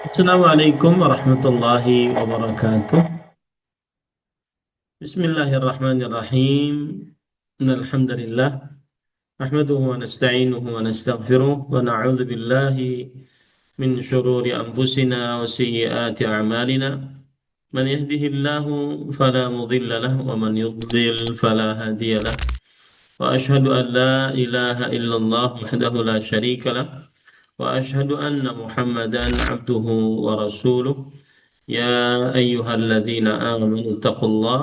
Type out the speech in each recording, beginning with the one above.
Assalamualaikum warahmatullahi wabarakatuh. Bismillahirrahmanirrahim. Innalhamdalillah nahmaduhu wa nasta'inuhu wa nastaghfiruh wa na'udzu billahi min shururi anfusina wa sayyiati a'malina. Man yahdihillahu fala mudilla lahu wa man yudlil fala hadiya lahu. Wa ashhadu an la ilaha illallah wahdahu la syarika lah wa ashhadu anna Muhammadan abduhu wa rasuluh. يا أيها الذين آمنوا اتقوا الله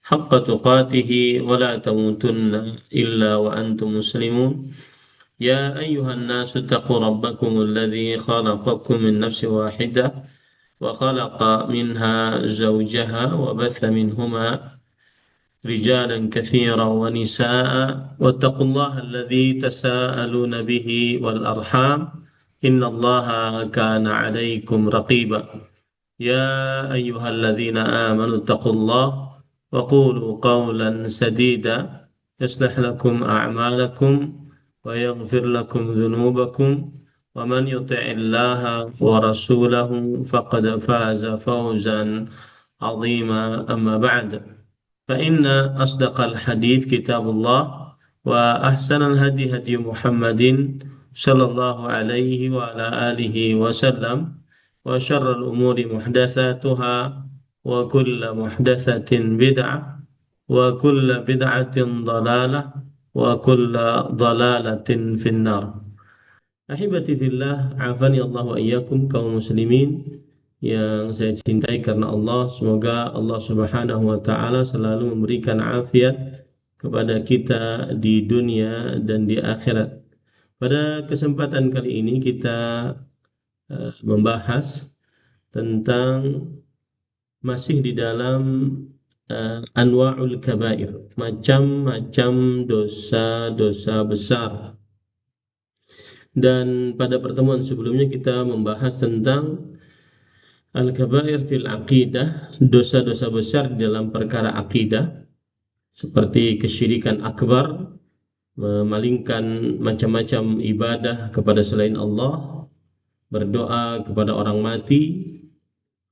حق تقاته ولا تموتن إلا وأنتم مسلمون. يا أيها الناس اتقوا ربكم الذي خلقكم من نفس واحدة وخلق منها زوجها وبث منهما رجالا كثيرا ونساء واتقوا الله الذي تساءلون به والأرحام إن الله كان عليكم رقيبا. يا أيها الذين آمنوا اتقوا الله وقولوا قولا سديدا يصلح لكم أعمالكم ويغفر لكم ذنوبكم ومن يطع الله ورسوله فقد فاز فوزا عظيما. أما بعد فإن أصدق الحديث كتاب الله وأحسن الهدي هدي محمد صلى الله عليه وعلى آله وسلم وشر الأمور محدثاتها وكل محدثة بدعة وكل بدعة ضلالة وكل ضلالة في النار. Ahibati fillah, afani Allah wa iyyakum kaum muslimin yang saya cintai karena Allah. Semoga Allah Subhanahu wa taala selalu memberikan afiat kepada kita di dunia dan di akhirat. Pada kesempatan kali ini kita membahas tentang masih di dalam anwa'ul kabair, macam-macam dosa-dosa besar. Dan pada pertemuan sebelumnya kita membahas tentang al-kabair fil aqidah, dosa-dosa besar di dalam perkara akidah, seperti kesyirikan akbar, memalingkan macam-macam ibadah kepada selain Allah, berdoa kepada orang mati,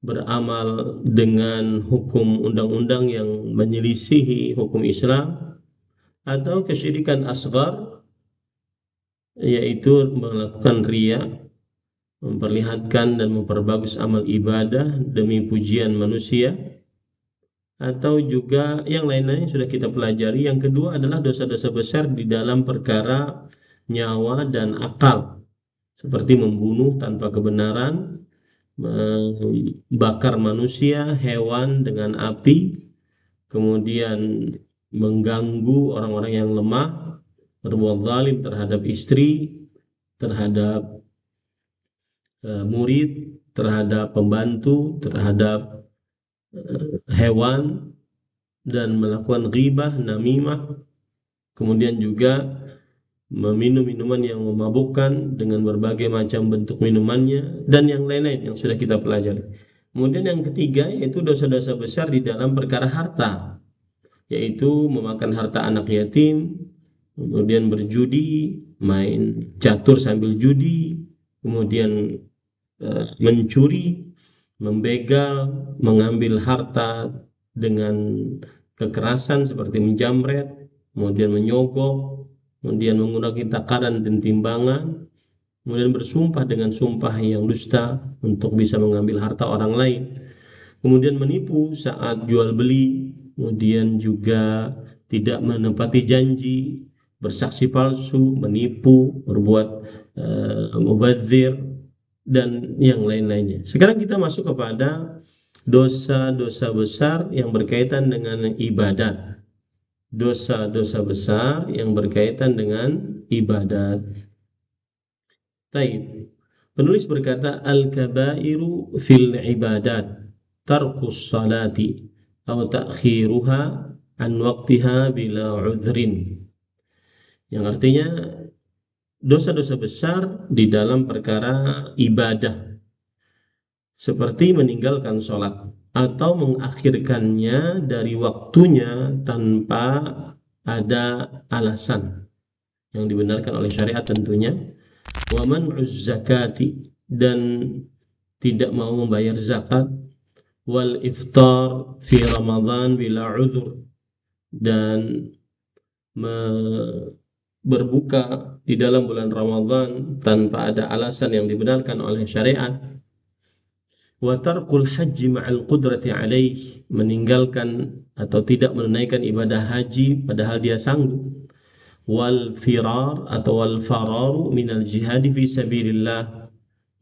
beramal dengan hukum undang-undang yang menyelisihi hukum Islam, atau kesyirikan asghar, yaitu melakukan riya, memperlihatkan dan memperbagus amal ibadah demi pujian manusia, atau juga yang lain-lain yang sudah kita pelajari. Yang kedua adalah dosa-dosa besar di dalam perkara nyawa dan akal, seperti membunuh tanpa kebenaran, membakar manusia, hewan dengan api, kemudian mengganggu orang-orang yang lemah, berbuat zalim terhadap istri, terhadap murid, terhadap pembantu, terhadap hewan, dan melakukan ghibah, namimah, kemudian juga meminum minuman yang memabukkan dengan berbagai macam bentuk minumannya, dan yang lain-lain yang sudah kita pelajari. Kemudian yang ketiga yaitu dosa-dosa besar di dalam perkara harta, yaitu memakan harta anak yatim, kemudian berjudi, main catur sambil judi, kemudian mencuri, membegal, mengambil harta dengan kekerasan seperti menjamret, kemudian menyogok, kemudian menggunakan takaran dan timbangan, kemudian bersumpah dengan sumpah yang dusta untuk bisa mengambil harta orang lain, kemudian menipu saat jual beli, kemudian juga tidak menepati janji, bersaksi palsu, menipu, berbuat mubadzir, dan yang lain-lainnya. Sekarang kita masuk kepada dosa-dosa besar yang berkaitan dengan ibadat. Dosa-dosa besar yang berkaitan dengan ibadat. Taib. Penulis berkata, al-kabairu fil ibadat tarkus salati atau ta'khiruha an waqtiha bila udhrin. Yang artinya dosa-dosa besar di dalam perkara ibadah, seperti meninggalkan sholat atau mengakhirkannya dari waktunya tanpa ada alasan yang dibenarkan oleh syariat tentunya. Wa man'uz zakati, dan tidak mau membayar zakat, wal iftar fi Ramadan bila uzur, dan berbuka di dalam bulan Ramadan tanpa ada alasan yang dibenarkan oleh syariat, wa tarkul haji ma'al qudrati alaih, meninggalkan atau tidak menunaikan ibadah haji padahal dia sanggup, wal firar atau wal fararu minal jihadi fi sabilillah,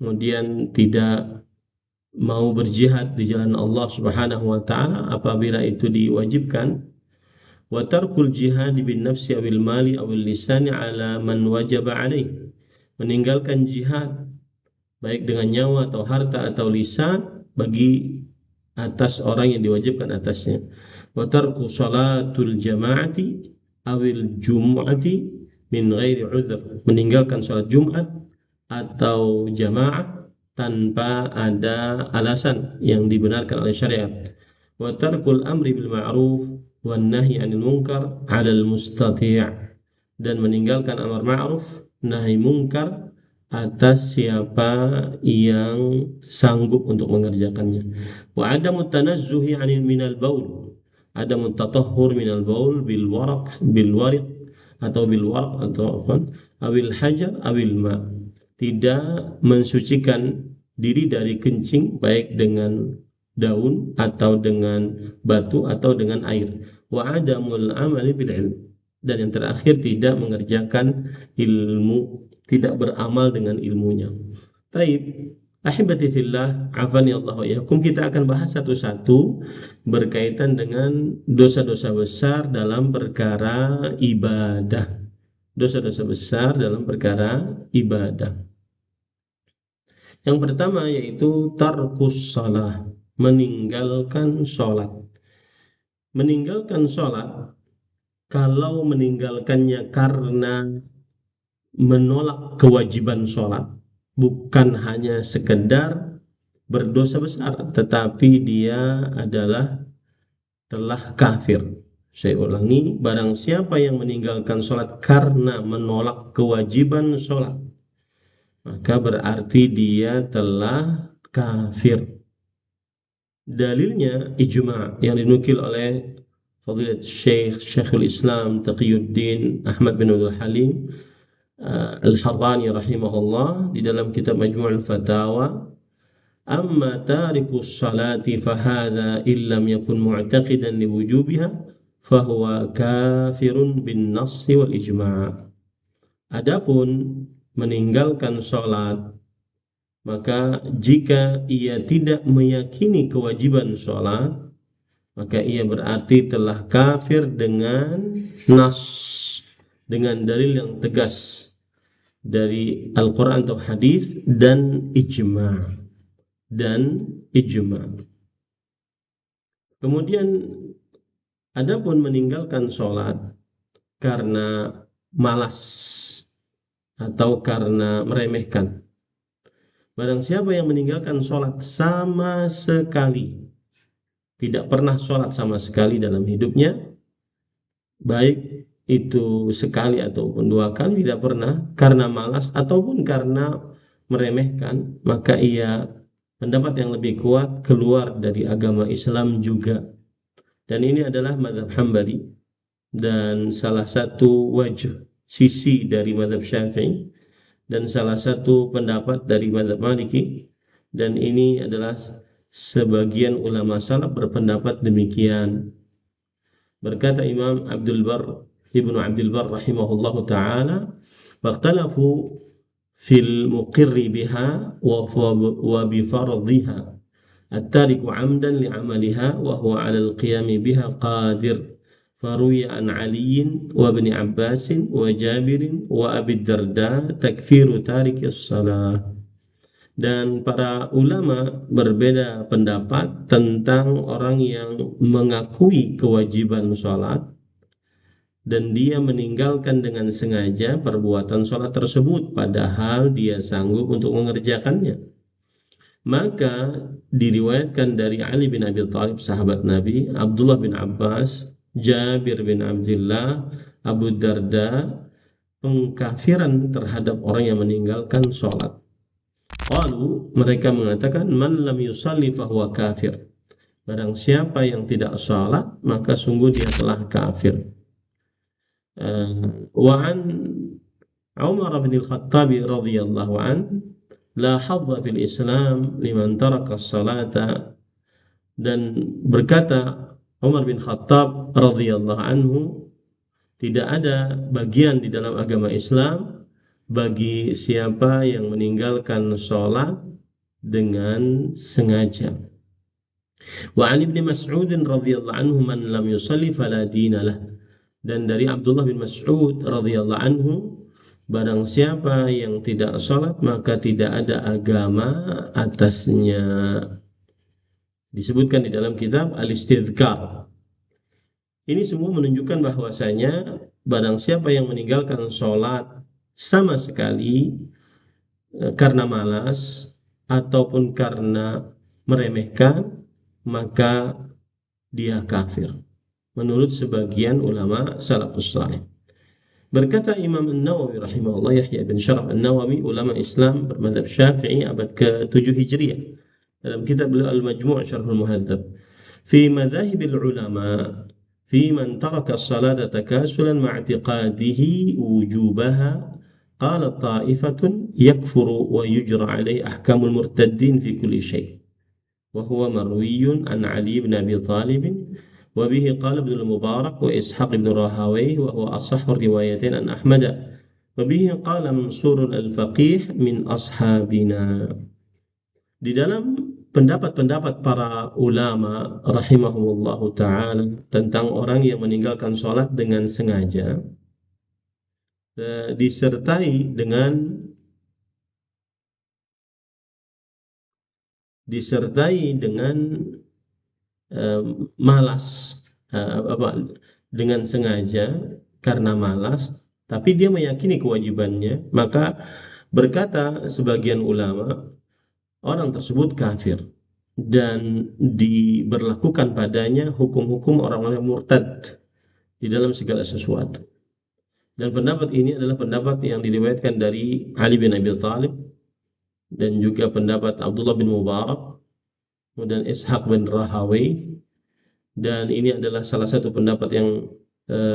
kemudian tidak mau berjihad di jalan Allah Subhanahu wa taala apabila itu diwajibkan, wa tarkul jihad bin nafsi awil mali awil lisani ala man wajaba alaih, meninggalkan jihad baik dengan nyawa atau harta atau lisan bagi atas orang yang diwajibkan atasnya, wa tarku salatul jama'ati awil jum'ati min ghairi uzr, meninggalkan salat Jumat atau jamaah tanpa ada alasan yang dibenarkan oleh syariat, wa tarkul amri bil ma'ruf wan nahyi 'anil munkar 'alal mustati', dan meninggalkan amar ma'ruf nahi munkar atas siapa yang sanggup untuk mengerjakannya, wa adamu tanazzuhi 'anil minal baul, adamu tatahhur minal baul bil waraq atau bil waraq atau awil hajar awil ma, tidak mensucikan diri dari kencing baik dengan daun atau dengan batu atau dengan air, wa adamul amali bil ilm, dan yang terakhir tidak mengerjakan ilmu, tidak beramal dengan ilmunya. Taib, ahibati fillah, afani Allah wa iyyakum, kita akan bahas satu-satu berkaitan dengan dosa-dosa besar dalam perkara ibadah. Dosa-dosa besar dalam perkara ibadah. Yang pertama yaitu tarkus salah, meninggalkan sholat. Meninggalkan sholat, kalau meninggalkannya karena menolak kewajiban sholat, bukan hanya sekedar berdosa besar, tetapi dia adalah telah kafir. Saya ulangi, barang siapa yang meninggalkan sholat karena menolak kewajiban sholat, maka berarti dia telah kafir. Dalilnya ijma' yang dinukil oleh Fadilat Syekhul Islam Taqiyuddin Ahmad bin Abdul Halim Al-Harrani rahimahullah di dalam kitab Majmu'ul Fatawa, amma tarikus salati fahadha illam yakun mu'taqidan liwujubiha fahuwa kafirun bin nassi wal ijma'. Adapun meninggalkan salat, maka jika ia tidak meyakini kewajiban salat, maka ia berarti telah kafir dengan nas, dengan dalil yang tegas dari Al-Quran atau hadis dan ijma'. Kemudian adapun meninggalkan sholat karena malas atau karena meremehkan, barang siapa yang meninggalkan sholat sama sekali, tidak pernah sholat sama sekali dalam hidupnya, baik itu sekali ataupun dua kali tidak pernah, karena malas ataupun karena meremehkan, maka ia pendapat yang lebih kuat keluar dari agama Islam juga. Dan ini adalah mazhab Hambali dan salah satu wajh, sisi dari mazhab Syafi'i, dan salah satu pendapat dari mazhab Maliki, dan ini adalah sebagian ulama salaf berpendapat demikian. Berkata Imam Ibnu Abdul Barr rahimahullahu ta'ala, waqtalafu fil muqirri biha wa bifaradhiha at-tariku amdan li'amaliha wa huwa 'ala al-qiyami biha qadir, faruya an Ali wa ibn Abbas wa Jabir wa Abi Darda takfiru tariki as-salah. Dan para ulama berbeda pendapat tentang orang yang mengakui kewajiban sholat dan dia meninggalkan dengan sengaja perbuatan sholat tersebut padahal dia sanggup untuk mengerjakannya. Maka diriwayatkan dari Ali bin Abi Thalib sahabat Nabi, Abdullah bin Abbas, Jabir bin Abdullah, Abu Darda, pengkafiran terhadap orang yang meninggalkan sholat. Qalu, mereka mengatakan, man lam yusalli fahuwa kafir. Barang siapa yang tidak salat, maka sungguh dia telah kafir. Wa an Umar bin Al-Khattab radhiyallahu an, la hadza fil Islam liman taraka as-salata. Dan berkata Umar bin Khattab radhiyallahu anhu, tidak ada bagian di dalam agama Islam bagi siapa yang meninggalkan sholat dengan sengaja. Wa an Ibnu Mas'ud radhiyallahu anhu, man lam yusalli fala dina lah. Dan dari Abdullah bin Mas'ud radhiyallahu anhu, barang siapa yang tidak sholat maka tidak ada agama atasnya. Disebutkan di dalam kitab Al-Istidhkar. Ini semua menunjukkan bahwasanya barang siapa yang meninggalkan sholat sama sekali karena malas ataupun karena meremehkan, maka dia kafir menurut sebagian ulama salafus saleh. Berkata Imam An-Nawawi rahimahullah, Yahya bin Syaraf An-Nawawi, ulama Islam bermadzhab Syafi'i abad ke-7 Hijriah, dalam kitab beliau Al-Majmu' Syarhul Muhadzab, fi madzahibil ulama fi man taraka as-salata takasulan ma'tiqadihi wujubaha, qala ta'ifatun yakfuru wa yujra alaihi ahkamul murtaddin fi kulli syai', wa huwa marwiyun an Ali bin Abi Thalib, wa bihi qala Ibnu al-Mubarak wa Ishaq bin Rahawayh, wa huwa ashahhu riwayatain an Ahmad, wa bihi qala Mansur al-Faqih min ashabina. Di dalam pendapat-pendapat para ulama rahimahumullahu ta'ala tentang orang yang meninggalkan sholat dengan sengaja, disertai dengan malas, dengan sengaja karena malas, tapi dia meyakini kewajibannya, maka berkata sebagian ulama, orang tersebut kafir dan diberlakukan padanya hukum-hukum orang-orang murtad di dalam segala sesuatu. Dan pendapat ini adalah pendapat yang diriwayatkan dari Ali bin Abi Thalib dan juga pendapat Abdullah bin Mubarak dan Ishaq bin Rahawayh, dan ini adalah salah satu pendapat yang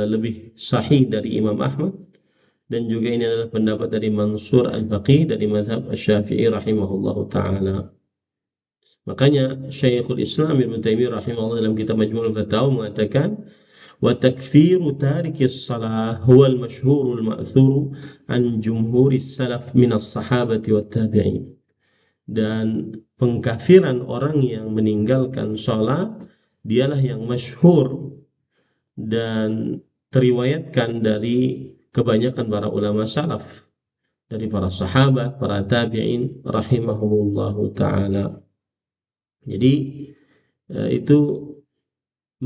lebih sahih dari Imam Ahmad, dan juga ini adalah pendapat dari Mansur al-Faqih dari mazhab Asy-Syafi'i rahimahullahu ta'ala. Makanya Syekhul Islam Ibnu Taimiyah rahimahullah dalam kitab Majmu'ul Fatawa mengatakan, wa takfiru tarikis salah huwa al-masyhur al-ma'thur an jumhuris salaf min as-sahabati wat tabi'in. Dan pengkafiran orang yang meninggalkan salat dialah yang masyhur dan teriwayatkan dari kebanyakan para ulama salaf, dari para sahabat, para tabi'in rahimahumullahu ta'ala. Jadi itu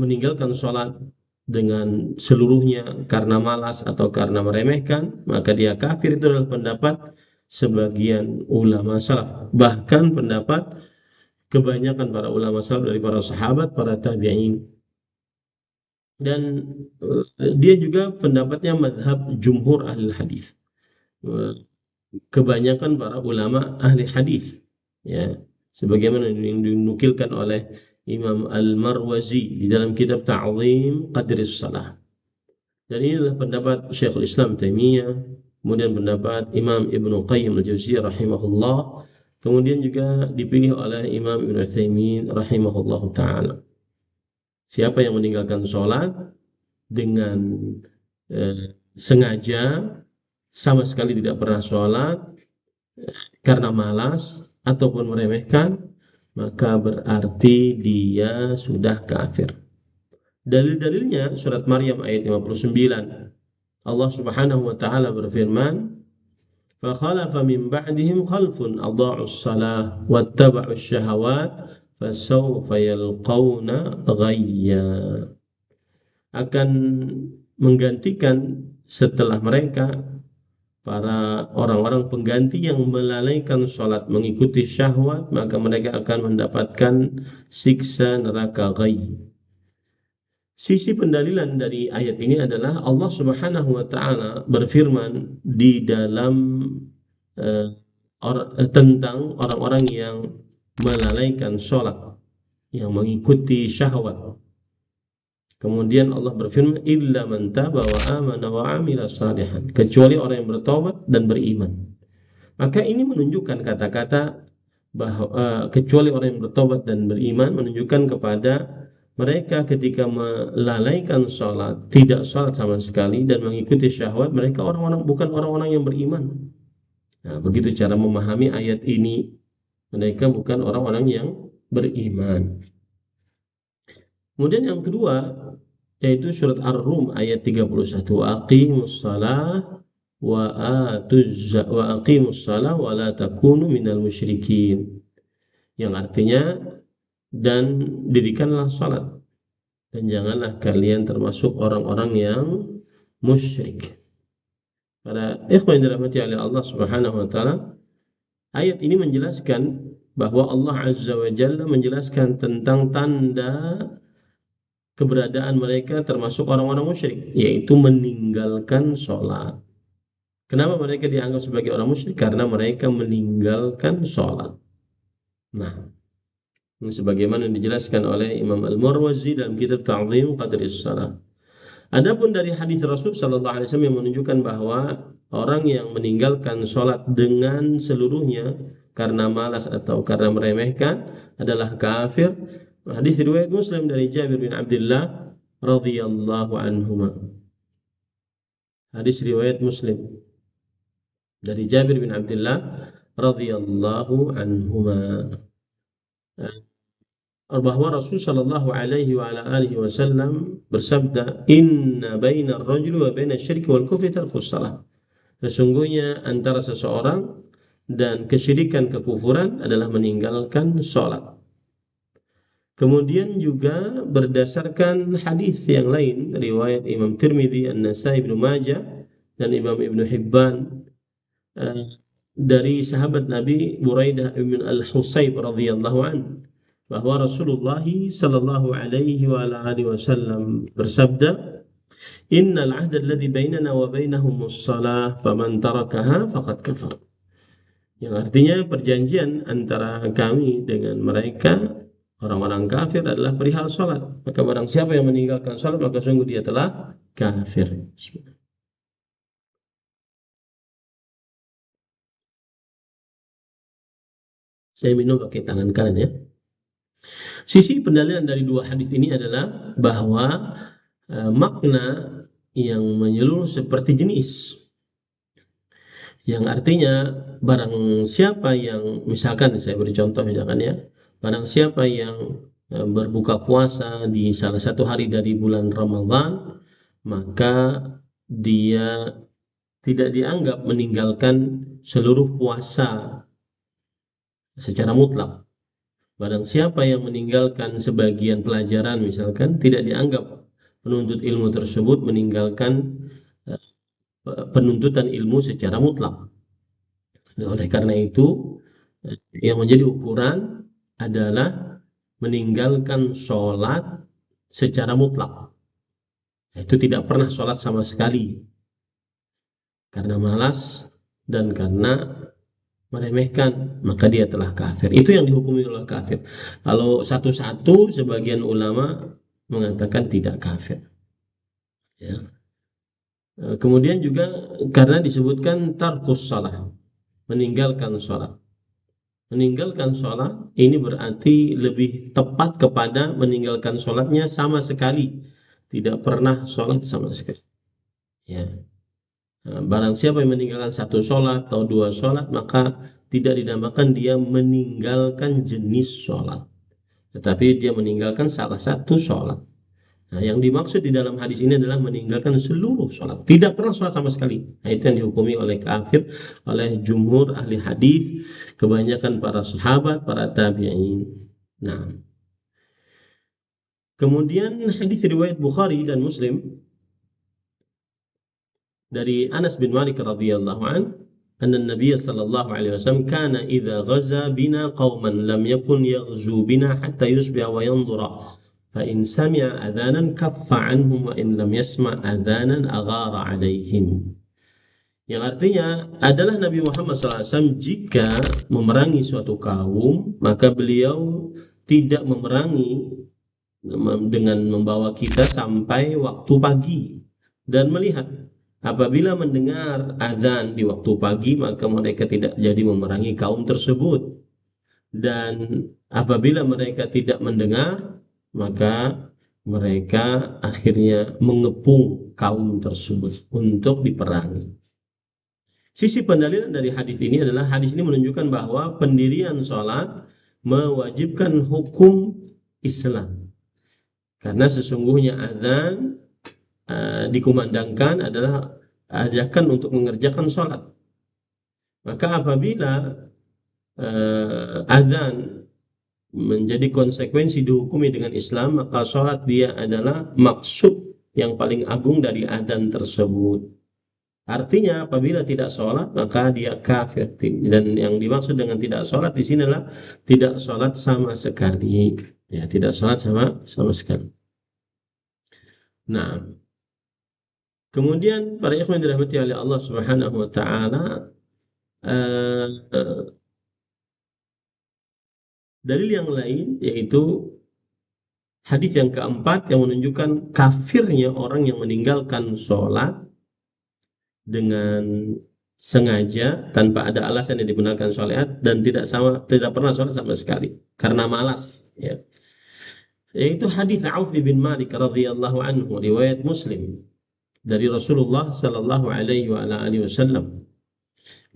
meninggalkan sholat dengan seluruhnya karena malas atau karena meremehkan, maka dia kafir. Itu adalah pendapat sebagian ulama salaf, bahkan pendapat kebanyakan para ulama salaf dari para sahabat, para tabi'in. Dan dia juga pendapatnya madhab jumhur ahli hadis, kebanyakan para ulama ahli hadis, ya, sebagaimana dinukilkan oleh Imam Al-Marwazi di dalam kitab Ta'zim Qadris Salah. Dan ini adalah pendapat Syekhul Islam Taimiyah, kemudian pendapat Imam Ibnu Qayyim Al-Jauziyah rahimahullah, kemudian juga dipilih oleh Imam Ibnu Utsaimin rahimahullahu ta'ala. Siapa yang meninggalkan sholat dengan sengaja, sama sekali tidak pernah sholat karena malas ataupun meremehkan, maka berarti dia sudah kafir. Dalil-dalilnya surat Maryam ayat 59. Allah Subhanahu wa taala berfirman, "Fa khalafa min ba'dihim khalfun adha'us shalah wattaba'us syahawat fasawfa yalqawna ghayya." Akan menggantikan setelah mereka para orang-orang pengganti yang melalaikan sholat, mengikuti syahwat, maka mereka akan mendapatkan siksa neraka ghayy. Sisi pendalilan dari ayat ini adalah Allah Subhanahu wa taala berfirman di dalam tentang orang-orang yang melalaikan sholat, yang mengikuti syahwat. Kemudian Allah berfirman, illa man taba wa amana wa amila salihan, kecuali orang yang bertobat dan beriman. Maka ini menunjukkan kata-kata bahwa kecuali orang yang bertobat dan beriman, menunjukkan kepada mereka ketika melalaikan sholat, tidak sholat sama sekali dan mengikuti syahwat, mereka bukan orang-orang yang beriman. Nah, begitu cara memahami ayat ini, mereka bukan orang-orang yang beriman. Kemudian yang kedua, yaitu surat Ar-Rum ayat 31, aqimus shalah wa aqimus shalah wa la takunu minal musyrikin, yang artinya, dan dirikanlah salat dan janganlah kalian termasuk orang-orang yang musyrik. Para ikhwan yang dirahmati oleh Allah Subhanahu wa taala, ayat ini menjelaskan bahwa Allah Azza wa Jalla menjelaskan tentang tanda keberadaan mereka termasuk orang-orang musyrik, yaitu meninggalkan sholat. Kenapa mereka dianggap sebagai orang musyrik? Karena mereka meninggalkan sholat. Nah, sebagaimana dijelaskan oleh Imam Al-Marwazi dalam kitab Ta'zim Qadris Shalah. Adapun dari hadis Rasul sallallahu alaihi wasallam yang menunjukkan bahwa orang yang meninggalkan sholat dengan seluruhnya karena malas atau karena meremehkan adalah kafir. Hadis riwayat Muslim dari Jabir bin Abdullah radhiyallahu anhuma. Hadis riwayat Muslim dari Jabir bin Abdullah radhiyallahu anhuma, bahwa Rasul sallallahu alaihi wa ala alihi wasallam bersabda, inna bainar rajuli wa bainasy syirki wal kufri tarkus shalah. Sesungguhnya antara seseorang dan kesyirikan, kekufuran adalah meninggalkan sholat. Kemudian juga berdasarkan hadis yang lain, riwayat Imam Tirmidzi, An-Nasai, Ibnu Majah, dan Imam Ibnu Hibban, dari sahabat Nabi Buraidah bin Al-Husayb radhiyallahu anhu, bahwa Rasulullah sallallahu alaihi wa alihi wasallam bersabda, innal ahda alladhi bainana wa bainahumus shalah faman tarakaha faqad kafar. Yang artinya perjanjian antara kami dengan mereka orang-orang kafir adalah perihal sholat. Maka barang siapa yang meninggalkan sholat, maka sungguh dia telah kafir. Saya minum pakai tangan kanan ya. Sisi pendalilan dari dua hadis ini adalah bahwa makna yang menyeluruh seperti jenis. Yang artinya barang siapa yang, misalkan saya beri contoh misalkan ya, barang siapa yang berbuka puasa di salah satu hari dari bulan Ramadan, maka dia tidak dianggap meninggalkan seluruh puasa secara mutlak. Barang siapa yang meninggalkan sebagian pelajaran misalkan, tidak dianggap penuntut ilmu tersebut meninggalkan penuntutan ilmu secara mutlak. Oleh karena itu, yang menjadi ukuran adalah meninggalkan sholat secara mutlak. Itu tidak pernah sholat sama sekali karena malas dan karena meremehkan, maka dia telah kafir. Itu yang dihukumi oleh kafir. Kalau satu-satu, sebagian ulama mengatakan tidak kafir ya. Kemudian juga karena disebutkan tarkus shalah, meninggalkan sholat. Meninggalkan sholat ini berarti lebih tepat kepada meninggalkan sholatnya sama sekali, tidak pernah sholat sama sekali ya. Barang siapa yang meninggalkan satu sholat atau dua sholat, maka tidak dinamakan dia meninggalkan jenis sholat, tetapi dia meninggalkan salah satu sholat. Nah, yang dimaksud di dalam hadis ini adalah meninggalkan seluruh sholat, tidak pernah sholat sama sekali. Nah, itu yang dihukumi oleh kafir oleh jumhur ahli hadis, kebanyakan para sahabat, para tabi'in. Nah, kemudian hadis riwayat Bukhari dan Muslim dari Anas bin Malik radhiyallahu anhu, anna Nabiy sallallahu alaihi wasallam kana idza ghaza bina qauman lam yakun yaghzu bina hatta yusbiha wa yanzura fa in sami'a adhanan kaffa anhum wa in lam yasma' adhanan aghara alaihim. Yang artinya adalah Nabi Muhammad SAW jika memerangi suatu kaum, maka beliau tidak memerangi dengan membawa kita sampai waktu pagi dan melihat apabila mendengar azan di waktu pagi maka mereka tidak jadi memerangi kaum tersebut, dan apabila mereka tidak mendengar maka mereka akhirnya mengepung kaum tersebut untuk diperangi. Sisi pendalilan dari hadis ini adalah hadis ini menunjukkan bahwa pendirian sholat mewajibkan hukum Islam. Karena sesungguhnya azan dikumandangkan adalah ajakan untuk mengerjakan sholat. Maka apabila azan menjadi konsekuensi dihukumi dengan Islam, maka sholat dia adalah maksud yang paling agung dari azan tersebut. Artinya apabila tidak sholat maka dia kafir, dan yang dimaksud dengan tidak sholat di sini adalah tidak sholat sama sekali, ya, tidak sholat sama sekali. Nah, kemudian para ikhwan dirahmati oleh Allah Subhanahu wa taala, dalil yang lain yaitu hadis yang keempat yang menunjukkan kafirnya orang yang meninggalkan sholat dengan sengaja tanpa ada alasan yang dibenarkan sholat dan tidak pernah sholat sama sekali karena malas, ya. Yaitu hadis Auf bin Malik radhiyallahu anhu riwayat Muslim dari Rasulullah sallallahu alaihi wa ala alihi wasallam.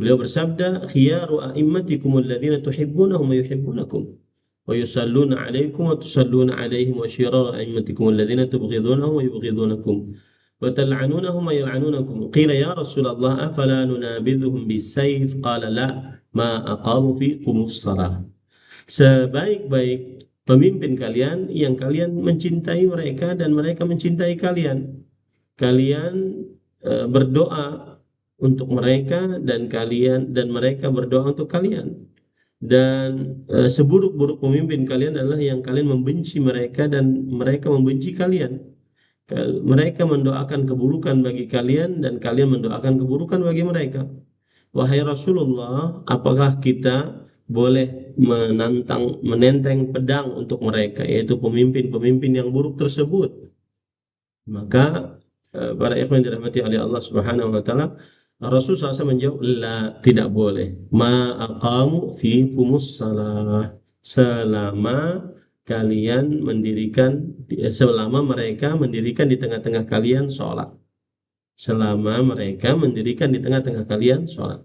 Beliau bersabda, khiyaru a'immatikum alladhina tuhibbunahum wa yuhibbunakum wa yusalluna 'alaikum wa tusalluna 'alaihim, wa shiraru a'immatikum alladhina tubghidunahum wa yubghidunakum wa tal'anunahum wa yal'anunakum. Qila ya Rasulullah afala nunabidhuhum bisayf? Qala la, ma aqamu fikum as-salah. Sebaik-baik pemimpin kalian yang kalian mencintai mereka dan mereka mencintai kalian. Kalian berdoa untuk mereka dan mereka berdoa untuk kalian. Dan seburuk-buruk pemimpin kalian adalah yang kalian membenci mereka dan mereka membenci kalian. Mereka mendoakan keburukan bagi kalian dan kalian mendoakan keburukan bagi mereka. Wahai Rasulullah, apakah kita boleh menenteng pedang untuk mereka, yaitu pemimpin-pemimpin yang buruk tersebut? Maka para ikhwan dirahmati oleh Allah Subhanahu wa taala, Rasul SAW menjawab, la, tidak boleh. Ma aqamu fikumus salah, selama mereka mendirikan di tengah-tengah kalian sholat. Selama mereka mendirikan di tengah-tengah kalian sholat.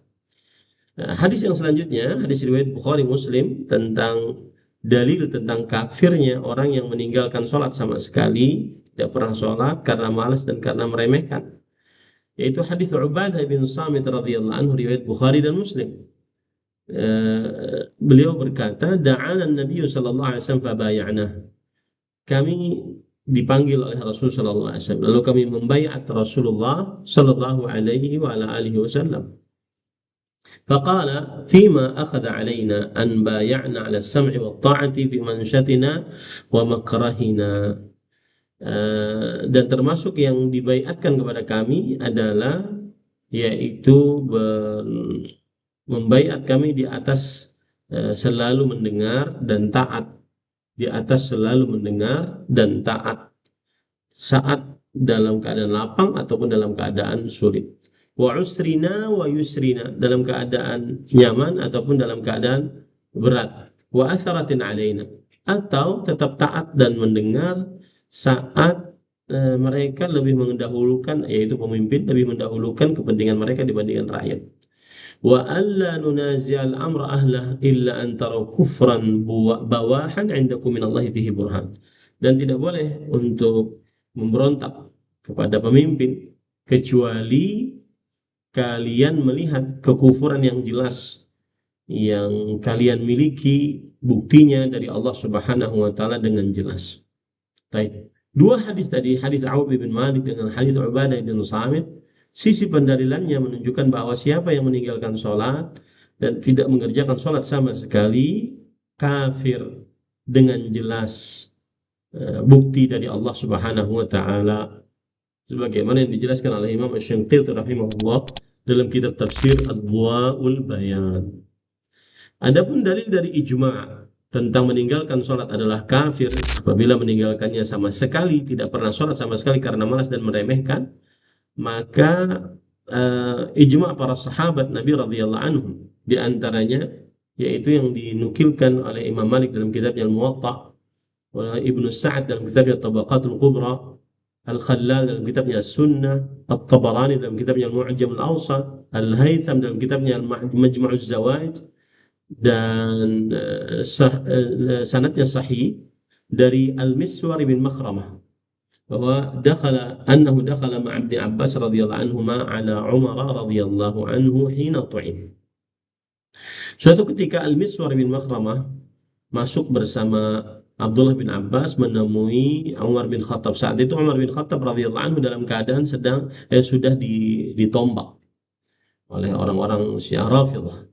Nah, hadis yang selanjutnya, hadis riwayat Bukhari Muslim tentang dalil tentang kafirnya orang yang meninggalkan sholat sama sekali, tidak pernah sholat karena malas dan karena meremehkan. Yaitu hadis Ubadah bin Samit radhiyallahu anhu riwayat Bukhari dan Muslim. Beliau berkata, da'ana Nabi sallallahu alaihi wasallam fabaya'na. Kami dipanggil oleh Rasul sallallahu alaihi wasallam, lalu kami membaiat Rasulullah sallallahu alaihi wa ala alihi wasallam. Faqala fima akhadha alaina an bay'ana 'ala as-sam'i wat-ta'ati fi manshatina wa makrahina. Dan termasuk yang dibaiatkan kepada kami adalah yaitu membaiat kami di atas selalu mendengar dan taat, di atas selalu mendengar dan taat saat dalam keadaan lapang ataupun dalam keadaan sulit. Wa usrina wa yusrina, dalam keadaan nyaman ataupun dalam keadaan berat. Wa atharatin alaina, atau tetap taat dan mendengar saat mereka lebih mendahulukan, yaitu pemimpin lebih mendahulukan kepentingan mereka dibandingkan rakyat. Wa alla nunazi'al amra ahlah illa an taraw kufran bawahan 'indakum minallahi fihi burhan. Dan tidak boleh untuk memberontak kepada pemimpin kecuali kalian melihat kekufuran yang jelas yang kalian miliki buktinya dari Allah Subhanahu wa taala dengan jelas. Baik. Dua hadis tadi, hadis Auf bin Malik dengan hadis Ubadah bin Samit, sisi pendalilannya menunjukkan bahwa siapa yang meninggalkan sholat dan tidak mengerjakan sholat sama sekali, kafir dengan jelas, bukti dari Allah Subhanahu wa taala. Sebagaimana yang dijelaskan oleh Imam Asy-Syanqiti rahimahullah dalam kitab tafsir Adwaul Bayan. Adapun dalil dari ijma' tentang meninggalkan sholat adalah kafir apabila meninggalkannya sama sekali, tidak pernah sholat sama sekali karena malas dan meremehkan, maka ijma' para sahabat Nabi radhiyallahu anhum, di antaranya yaitu yang dinukilkan oleh Imam Malik dalam kitabnya Al-Muwatta, oleh Ibnu Sa'ad dalam kitabnya Tabaqatul Kubra, Al-Khallal dalam kitabnya As-Sunnah, At-Tabarani dalam kitabnya Al-Mu'jam Al-Awsat, Al-Haytham dalam kitabnya Majmu'uz Zawaid, dan sanadnya sahih dari Al-Miswar bin Makhramah bahwa annahu dakhala ma'a Ibn Abbas radhiyallahu anhuma ala Umar radhiyallahu anhu hina tu'im. Suatu ketika Al-Miswar bin Makhramah masuk bersama Abdullah bin Abbas menemui Umar bin Khattab. Saat itu Umar bin Khattab radhiyallahu anhu dalam keadaan sudah ditombak oleh orang-orang Syiah Rafidhah.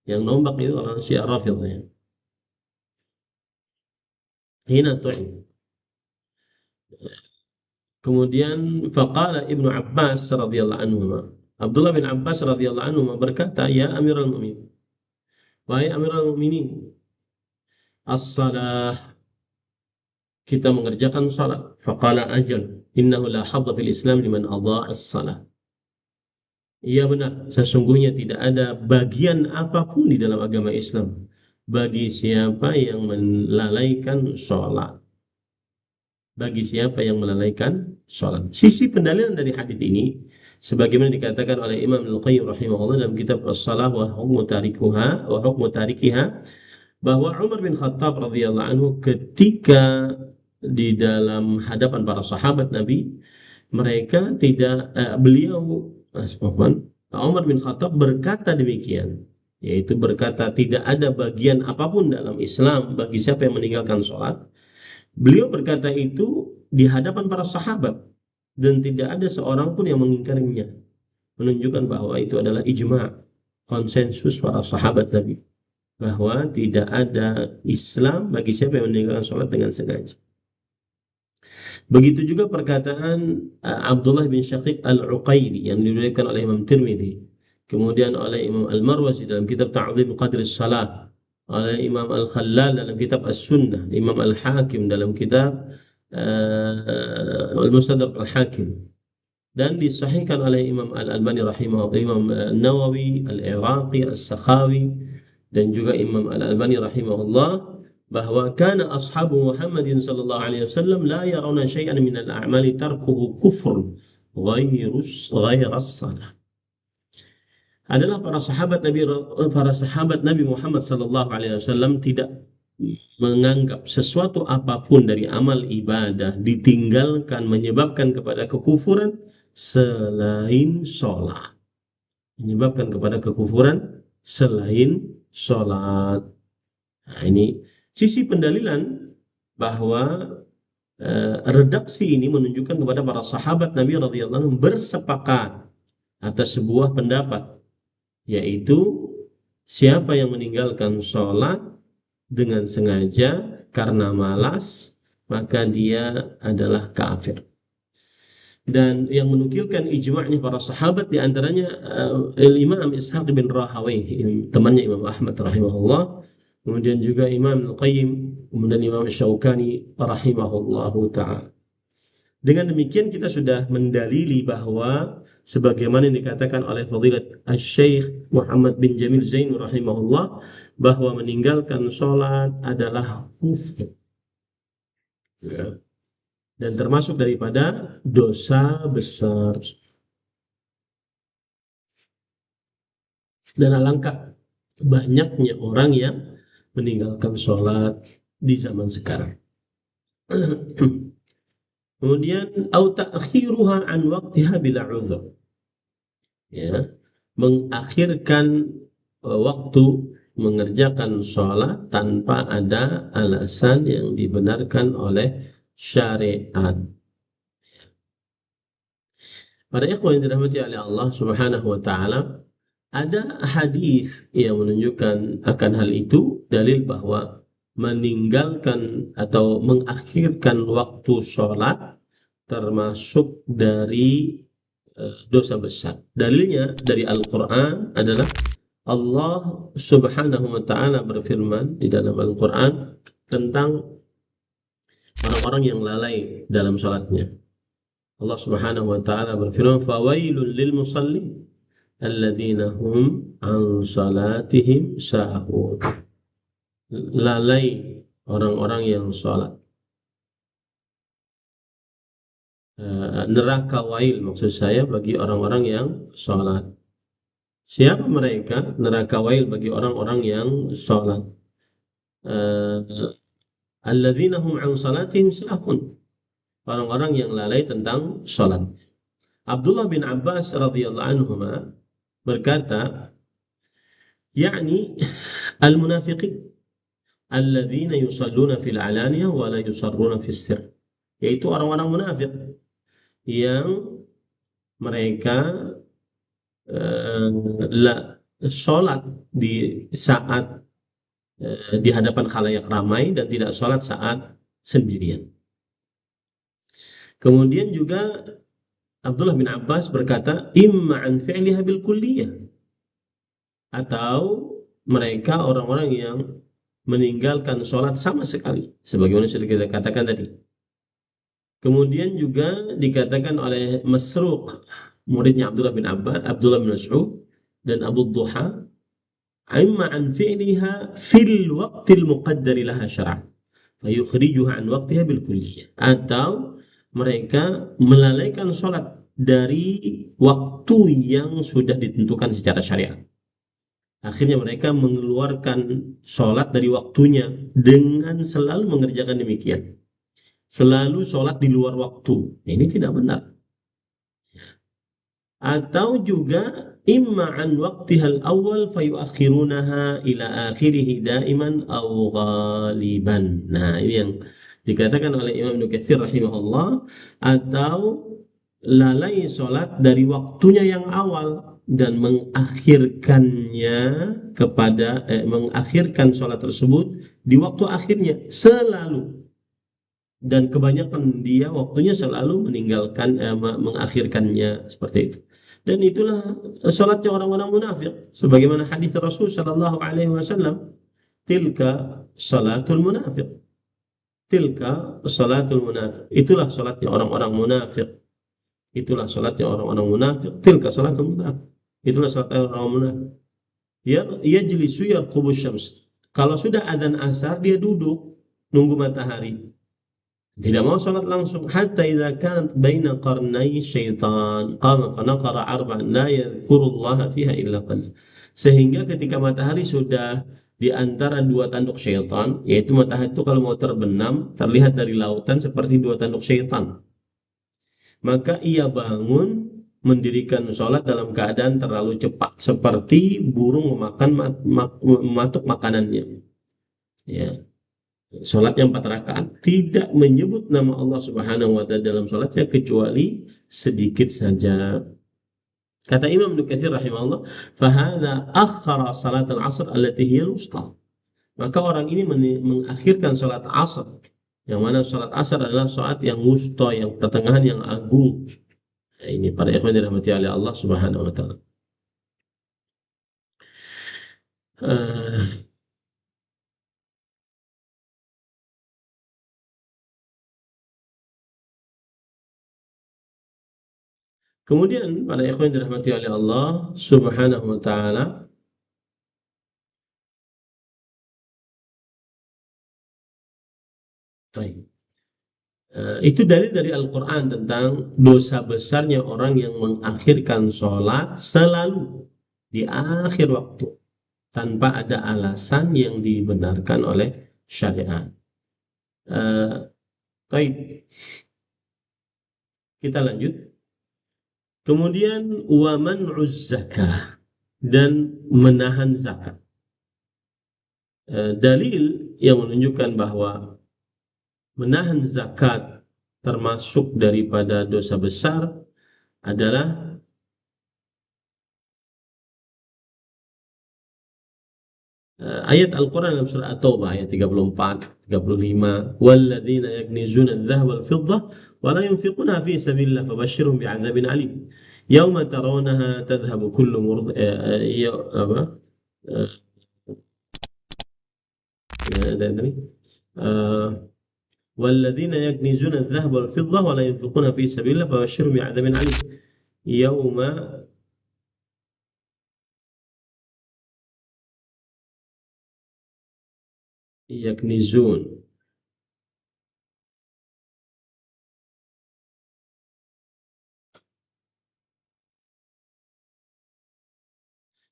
Yang nombak itu orang Syiah Rafidhah ya. Hina tu'im. Kemudian faqala Ibnu Abbas radhiyallahu anhu, Abdullah bin Abbas radhiyallahu anhu berkata, "Ya Amirul Mukminin, wahai Amirul Mukminin, as-salah, kita mengerjakan salat." Faqala ajal, innahu la hadza fil Islam liman adha'a as-salah. Iya benar, sesungguhnya tidak ada bagian apapun di dalam agama Islam bagi siapa yang melalaikan sholat. Bagi siapa yang melalaikan sholat. Sisi pendalilan dari hadis ini, sebagaimana dikatakan oleh Imam Al-Qayyim rahimahullah dalam kitab As-Salah wa Hukmu Tarikiha, bahwa Umar bin Khattab radhiyallahu anhu ketika di dalam hadapan para sahabat Nabi, mereka tidak Umar bin Khattab berkata demikian, yaitu berkata tidak ada bagian apapun dalam Islam bagi siapa yang meninggalkan sholat. Beliau berkata itu di hadapan para sahabat dan tidak ada seorang pun yang mengingkarinya, menunjukkan bahwa itu adalah ijma', konsensus para sahabat Nabi, bahwa tidak ada Islam bagi siapa yang meninggalkan sholat dengan sengaja. Begitu juga perkataan Abdullah bin Syaqiq Al-Uqayli yang diriwayatkan oleh Imam Tirmidzi, kemudian oleh Imam Al-Marwazi dalam kitab Ta'zim Qadri Shalah, oleh Imam Al-Khallal dalam kitab As-Sunnah, Imam Al-Hakim dalam kitab Al-Mustadrak Al-Hakim, dan disahihkan oleh Imam Al-Albani rahimahullah, Imam Nawawi, Al-Iraqi, As-Sakhawi, dan juga Imam Al-Albani rahimahullah, bahwa kana ashabu Muhammadin sallallahu alaihi wasallam la yarawna syai'an min al-a'mali tarkuhu kufr ghairus salah. Adalah para sahabat Nabi Muhammad sallallahu alaihi wasallam tidak menganggap sesuatu apapun dari amal ibadah ditinggalkan menyebabkan kepada kekufuran selain sholat. Menyebabkan kepada kekufuran selain sholat. Nah, ini sisi pendalilan bahwa redaksi ini menunjukkan kepada para sahabat Nabi radhiyallahu anhum bersepakat atas sebuah pendapat, yaitu siapa yang meninggalkan sholat dengan sengaja karena malas, maka dia adalah kafir. Dan yang menukilkan ijma'nya para sahabat diantaranya Imam Ishaq bin Rahawayh, temannya Imam Ahmad rahimahullah, kemudian juga Imam Al-Qayyim, kemudian Imam Syaukani rahimahullahu ta'ala. Dengan demikian kita sudah mendalili bahwa sebagaimana yang dikatakan oleh Fadilat Asy-Syaikh Muhammad bin Jamil Zain rahimahullah, bahwa meninggalkan sholat adalah kufur, ya, dan termasuk daripada dosa besar. Dan alangkah banyaknya orang yang meninggalkan sholat di zaman sekarang. Kemudian au ta'khiruha an waqtiha bila uzur, ya, mengakhirkan waktu mengerjakan sholat tanpa ada alasan yang dibenarkan oleh syariat. Para ikhwan yang dirahmati oleh Allah Subhanahu wa taala, ada hadis yang menunjukkan akan hal itu, dalil bahwa meninggalkan atau mengakhirkan waktu sholat termasuk dari dosa besar. Dalilnya dari Al-Quran adalah Allah Subhanahu wa Ta'ala berfirman di dalam Al-Quran tentang orang-orang yang lalai dalam sholatnya. Allah Subhanahu wa Ta'ala berfirman, "Fawailul lil musallin alladzina hum an salatihim sahun." Lalai orang-orang yang sholat. Neraka wail maksud saya bagi orang-orang yang sholat. Siapa mereka? Neraka wail bagi orang-orang yang sholat. Alladzina hum an salatihim sahun. Orang-orang yang lalai tentang sholat. Abdullah bin Abbas radhiyallahu anhuma berkata, yakni al-munafiqin alladzina yusalluna fil alaniyah wa la yusarruna fis sir. Yaitu orang-orang munafik yang mereka sholat di saat di hadapan khalayak ramai dan tidak sholat saat sendirian. Kemudian juga Abdullah bin Abbas berkata, imma an fi'liha bil kulliyah, atau mereka orang-orang yang meninggalkan sholat sama sekali, sebagaimana sudah kita katakan tadi. Kemudian juga dikatakan oleh Masruq, muridnya Abdullah bin Abbas, Abdullah bin Mas'ud dan Abu Duha, imma an fi'liha fil waqtil muqaddari laha syar'an fayukhrijuha an waqtiha bil kulliyah, atau mereka melalaikan sholat dari waktu yang sudah ditentukan secara syariat. Akhirnya mereka mengeluarkan sholat dari waktunya dengan selalu mengerjakan demikian. Selalu sholat di luar waktu. Ini tidak benar. Atau juga imma an waqtihal awal fayuakhirunaha ila akhirih daiman aw ghaliban. Nah, ini yang dikatakan oleh Imam Ibnu Katsir rahimahullah, atau lalai sholat dari waktunya yang awal dan mengakhirkan sholat tersebut di waktu akhirnya selalu. Dan kebanyakan dia waktunya selalu mengakhirkannya seperti itu. Dan itulah sholatnya orang-orang munafik, sebagaimana hadis Rasul sallallahu alaihi wasallam, tilka salatul munafik. Tilka salatul munafik. Itulah sholatnya orang-orang munafik. Itulah sholatnya orang-orang munafik. Tilka salatul munafik. Itulah sholatnya orang-orang munafik. Yajlisu yarqubus syams. Kalau sudah adzan asar dia duduk nunggu matahari. Tidak mau sholat langsung. Hatta idza kanat baina qarnai syaitan qama fa naqara arba'an la yadhkurullaha fiha illa qalil. Sehingga ketika matahari sudah di antara dua tanduk syaitan, yaitu matahari itu kalau mau terbenam terlihat dari lautan seperti dua tanduk syaitan, maka ia bangun mendirikan sholat dalam keadaan terlalu cepat, seperti burung mematuk makanannya. Ya. Sholatnya 4 rakaat, tidak menyebut nama Allah Subhanahu wa Ta'ala dalam sholatnya kecuali sedikit saja. Kata Imam Ibnu Katsir rahimahullah, fahadha akhara salat al-asr allati hiya al-wusta. Maka orang ini mengakhirkan sholat asar, yang mana sholat asar adalah sholat yang wusta, yang pertengahan, yang agung. Nah, ini para ikhwan dirahmati oleh Allah Subhanahu wa Ta'ala. Kemudian pada ikhwan dirahmati oleh Allah Subhanahu wa Ta'ala, itu dalil dari Al-Quran tentang dosa besarnya orang yang mengakhirkan sholat selalu di akhir waktu tanpa ada alasan yang dibenarkan oleh syariat. Baik, kita lanjut. Kemudian wa man'uz zakah, dan menahan zakat. Dalil yang menunjukkan bahwa menahan zakat termasuk daripada dosa besar adalah ayat Al-Quran dalam surah At-Taubah ayat 34, 35. Walladzina yaknizuna adh-dhahaba wal-fiddah wa la yunfiquna fi sabilillah fabashshirhum bi'adzabin alim. Yauma tarawnaha tadhhabu kullu ya apa? Eh, ada tadi. والذين يكنزون الذهب والفضة ولا ينفقون في سبيل الله فبشرهم بعذاب أليم يوم يكنزون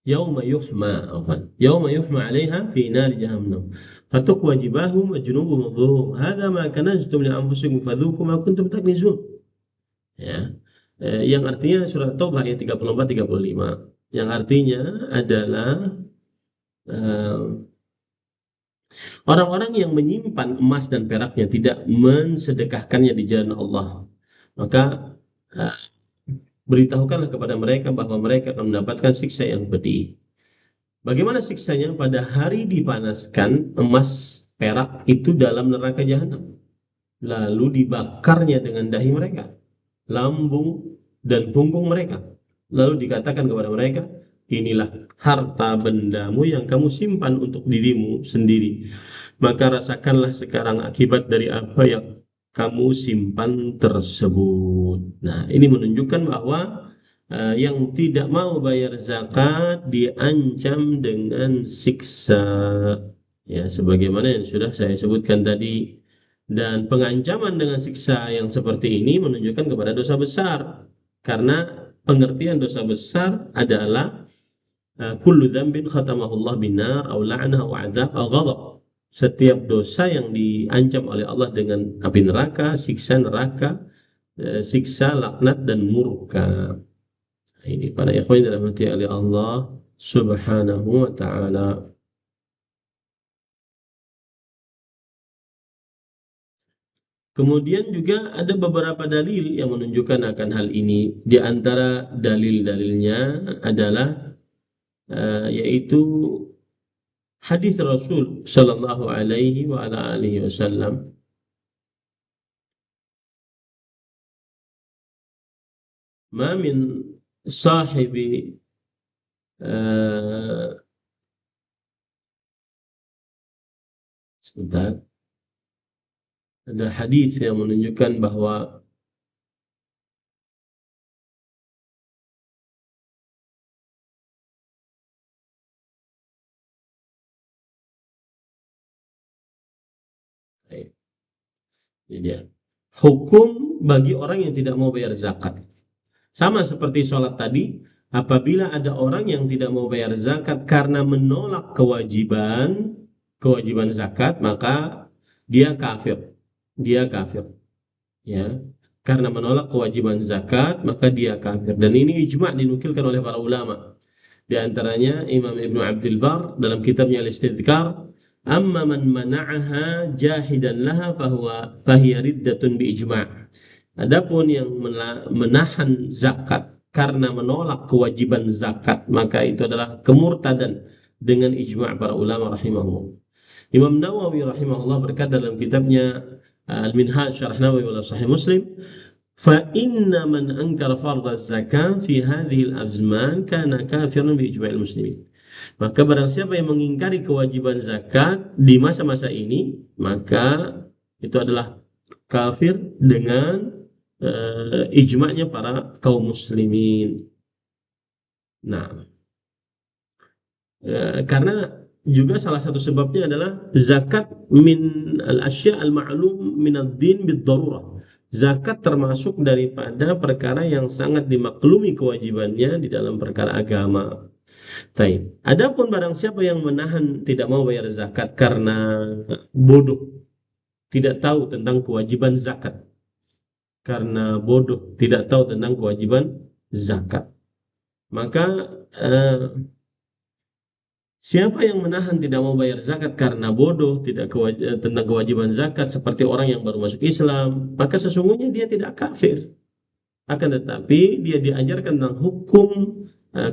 يوم يحمى عليها في نار جهنم فتكوى جباههم وجنوبهم وظهورهم هذا ما كنزتم لأنفسكم فذوقوا ما كنتم تكنزون. Ya. Yang artinya surat Taubah ayat 34-35 yang artinya adalah orang-orang yang menyimpan emas dan peraknya tidak mensedekahkannya di jalan Allah, maka beritahukanlah kepada mereka bahwa mereka akan mendapatkan siksa yang pedih. Bagaimana siksanya? Pada hari dipanaskan emas perak itu dalam neraka jahanam, lalu dibakarnya dengan dahi mereka, lambung dan punggung mereka, lalu dikatakan kepada mereka, inilah harta bendamu yang kamu simpan untuk dirimu sendiri, maka rasakanlah sekarang akibat dari apa yang kamu simpan tersebut. Nah, ini menunjukkan bahwa yang tidak mau bayar zakat diancam dengan siksa, ya sebagaimana yang sudah saya sebutkan tadi. Dan pengancaman dengan siksa yang seperti ini menunjukkan kepada dosa besar, karena pengertian dosa besar adalah kullu dzambin khatamahu Allah binar aw la'nah aw 'adzab aw ghadab. Setiap dosa yang diancam oleh Allah dengan api neraka, siksa neraka, siksa laknat dan murka. Ini para ikhwan dirahmati oleh Allah Subhanahu wa taala. Kemudian juga ada beberapa dalil yang menunjukkan akan hal ini. Di antara dalil-dalilnya adalah yaitu hadis Rasul Shallallahu Alaihi Wasallam. Ma min sahibi sebentar, ada hadis yang menunjukkan bahwa jadi hukum bagi orang yang tidak mau bayar zakat sama seperti sholat tadi. Apabila ada orang yang tidak mau bayar zakat karena menolak kewajiban zakat, maka dia kafir. Ya, karena menolak kewajiban zakat maka dia kafir, dan ini ijma' dinukilkan oleh para ulama. Di antaranya Imam Ibnu Abdul Bar dalam kitabnya Al-Istidhkar, amma man mana'aha jahidan laha fahiya riddatun bi ijma'. Adapun yang menahan zakat karena menolak kewajiban zakat, maka itu adalah kemurtadan dengan ijma' para ulama rahimahullah. Imam Nawawi rahimahullah berkata dalam kitabnya Al-Minhaj Syarah Nawawi wala Sahih Muslim, fa inna man ankara fardha zakat fi hadhihi al-azman kana kafiran bi ijma'il muslimin. Maka barang siapa yang mengingkari kewajiban zakat di masa-masa ini, maka itu adalah kafir dengan ijma'nya para kaum muslimin. Nah, karena juga salah satu sebabnya adalah zakat min al-asya' al-ma'lum min ad-din bid-darurah. Zakat termasuk daripada perkara yang sangat dimaklumi kewajibannya di dalam perkara agama. Taib. Adapun barang siapa yang menahan tidak mau bayar zakat karena bodoh, tidak tahu tentang kewajiban zakat, maka siapa yang menahan tidak mau bayar zakat karena bodoh tentang kewajiban zakat seperti orang yang baru masuk Islam, maka sesungguhnya dia tidak kafir. Akan tetapi dia diajarkan tentang hukum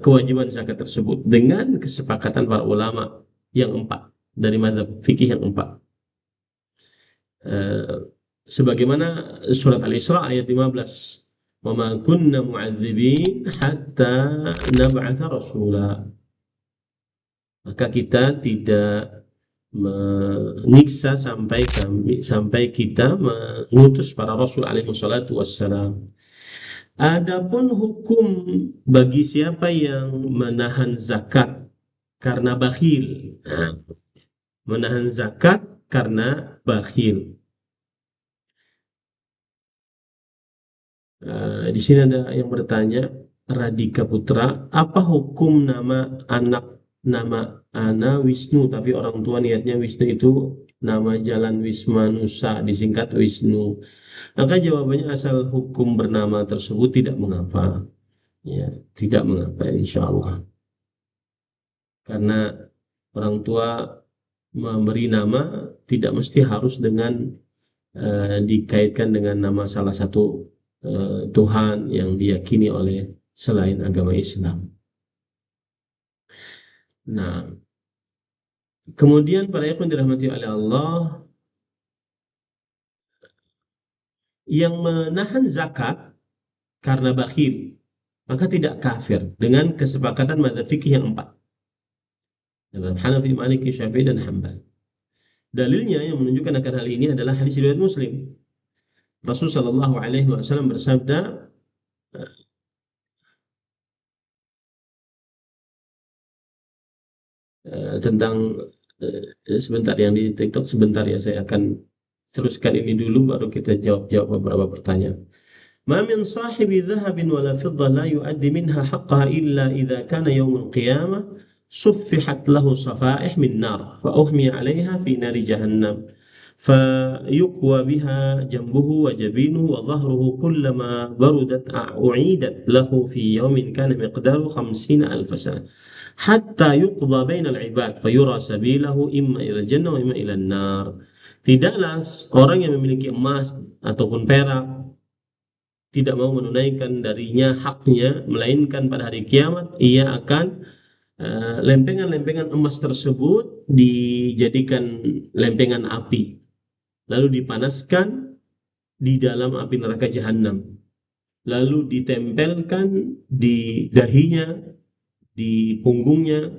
kewajiban zakat tersebut dengan kesepakatan para ulama yang 4 dari mazhab fikih yang 4. Sebagaimana surat Al-Isra ayat 15, wa ma kunna mu'adzibin hatta nab'atha rasula. Maka kita tidak menyiksa sampai kita mengutus para rasul alaihi wassalatu wassalam. Adapun hukum bagi siapa yang menahan zakat karena bakhil. Nah, menahan zakat karena bakhil. Di sini ada yang bertanya, Radika Putra, apa hukum nama Ana Wisnu, tapi orang tua niatnya Wisnu itu nama jalan Wismanusa, disingkat Wisnu. Maka jawabannya asal hukum bernama tersebut tidak mengapa, ya tidak mengapa insya Allah. Karena orang tua memberi nama tidak mesti harus dengan dikaitkan dengan nama salah satu Tuhan yang diyakini oleh selain agama Islam. Nah, kemudian para ikhwan dirahmati oleh Allah, yang menahan zakat karena bakhil maka tidak kafir dengan kesepakatan mazhab fikih yang 4. Mazhab Hanafi, Maliki, Syafi'i dan Hambal. Dalilnya yang menunjukkan akan hal ini adalah hadis riwayat Muslim. Rasul sallallahu alaihi wasallam bersabda, tentang sebentar yang di TikTok, sebentar ya, saya akan teruskan ini dulu baru kita jawab beberapa pertanyaan. ما من صاحب ذهب ولا فضة لا يؤدي منها حقها إلا إذا كان يوم القيامة صفحت له صفائح من نار فأغمي عليها في نار جهنم فيكوى بها جنبه وجبينه وظهره كلما بردت أعيدت له في يوم كان مقداره 50,000 سنة حتى يقضى بين العباد فيرى سبيله إما إلى الجنة وإما إلى النار. Tidaklah orang yang memiliki emas ataupun perak tidak mau menunaikan darinya haknya, melainkan pada hari kiamat ia akan lempengan-lempengan emas tersebut dijadikan lempengan api, lalu dipanaskan di dalam api neraka jahanam, lalu ditempelkan di dahinya, di punggungnya,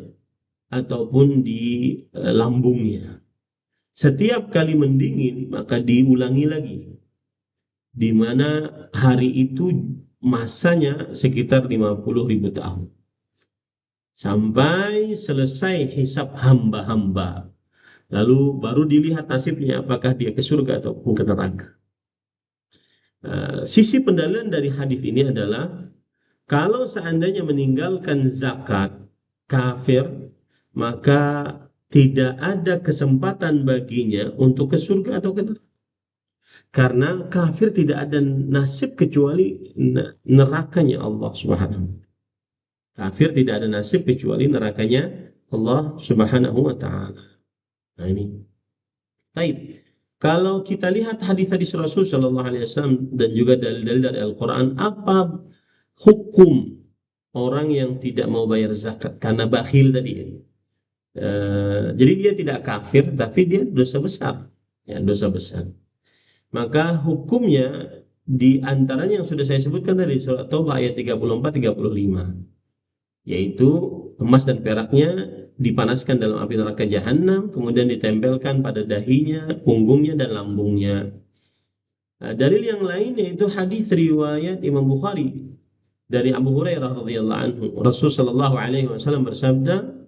ataupun di lambungnya. Setiap kali mendingin maka diulangi lagi, di mana hari itu masanya sekitar 50.000 tahun sampai selesai hisab hamba-hamba, lalu baru dilihat nasibnya apakah dia ke surga ataupun ke neraka. Sisi pendalilan dari hadis ini adalah kalau seandainya meninggalkan zakat kafir, maka tidak ada kesempatan baginya untuk ke surga atau ke neraka. Karena kafir tidak ada nasib kecuali nerakanya Allah Subhanahu. Kafir tidak ada nasib kecuali nerakanya Allah Subhanahu wa taala. Nah ini. Baik. Kalau kita lihat hadis-hadis Rasul sallallahu alaihi wasallam dan juga dalil-dalil dari Al-Qur'an, apa hukum orang yang tidak mau bayar zakat karena bakhil tadi? Jadi dia tidak kafir tapi dia dosa besar. Ya, dosa besar. Maka hukumnya di antaranya yang sudah saya sebutkan tadi, surat Taubah ayat 34-35, yaitu emas dan peraknya dipanaskan dalam api neraka jahanam, kemudian ditempelkan pada dahinya, punggungnya, dan lambungnya. Dalil yang lain yaitu hadis riwayat Imam Bukhari dari Abu Hurairah radhiyallahu anhu. Rasul sallallahu alaihi wasallam bersabda,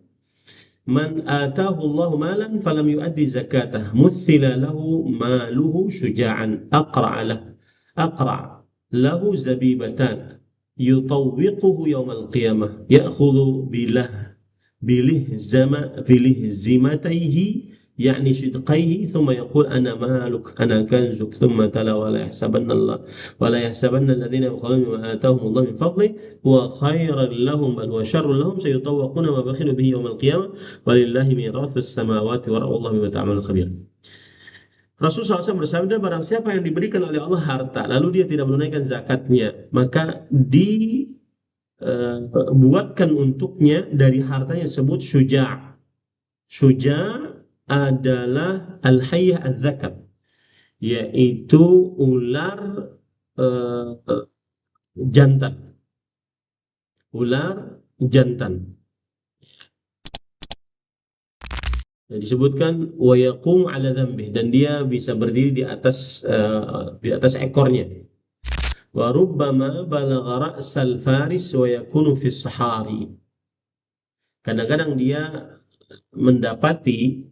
Man atahu Allah malan falam yuaddi zakatah muthila lahu maluhu syuja'an aqra' lahu zabibatan yutawwiquhu yawmal qiyamah ya'khudhu bilihzimatayhi يعني شدقيه ثم يقول أنا مالك أنا كنزك ثم تلا ولا يحسبن الذين يبخلون بما آتاهم الله من فضله وخيرا لهم بل وشر لهم سيطوقون ما بخلوا به يوم القيامة ولله ميراث السماوات والأرض والله بما تعملون خبير. Rasulullah SAW bersabda, barang siapa yang diberikan oleh Allah harta lalu dia tidak menunaikan zakatnya, maka dibuatkan untuknya dari hartanya tersebut syuja'. Syuja' adalah al-hayyah az-zakar, yaitu ular jantan, ular jantan. Disebutkan wa yaqum ala dzambih, dan dia bisa berdiri di atas ekornya. Wa rubbama balagha ra'sal faris wa yakunu fi sahari. Kadang-kadang dia mendapati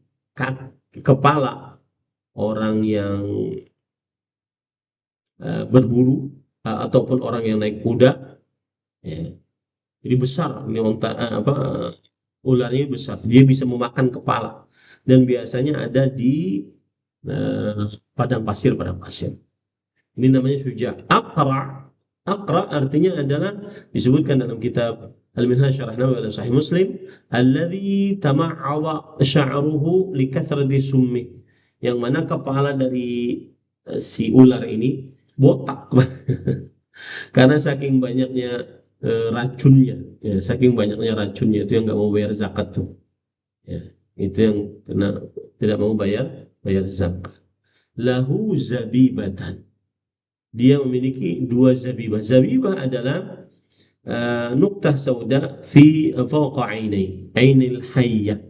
kepala orang yang berburu ataupun orang yang naik kuda, ya. Jadi besar ini ularnya besar, dia bisa memakan kepala, dan biasanya ada di padang pasir. Ini namanya suja. Aqra artinya adalah, disebutkan dalam kitab Al-Minhaj Syarah Nawawi ala Sahih Muslim, alladzi tama'awa sya'ruhu li kathrati summi, yang mana kepala dari si ular ini botak karena saking banyaknya racunnya, ya, saking banyaknya racunnya, itu yang nggak mau bayar zakat tuh, ya, itu yang kena tidak mau bayar zakat. Lahu zabibatan, dia memiliki 2 zabibah. Zabibah adalah nuktah sauda fi fawqa ainil hayya,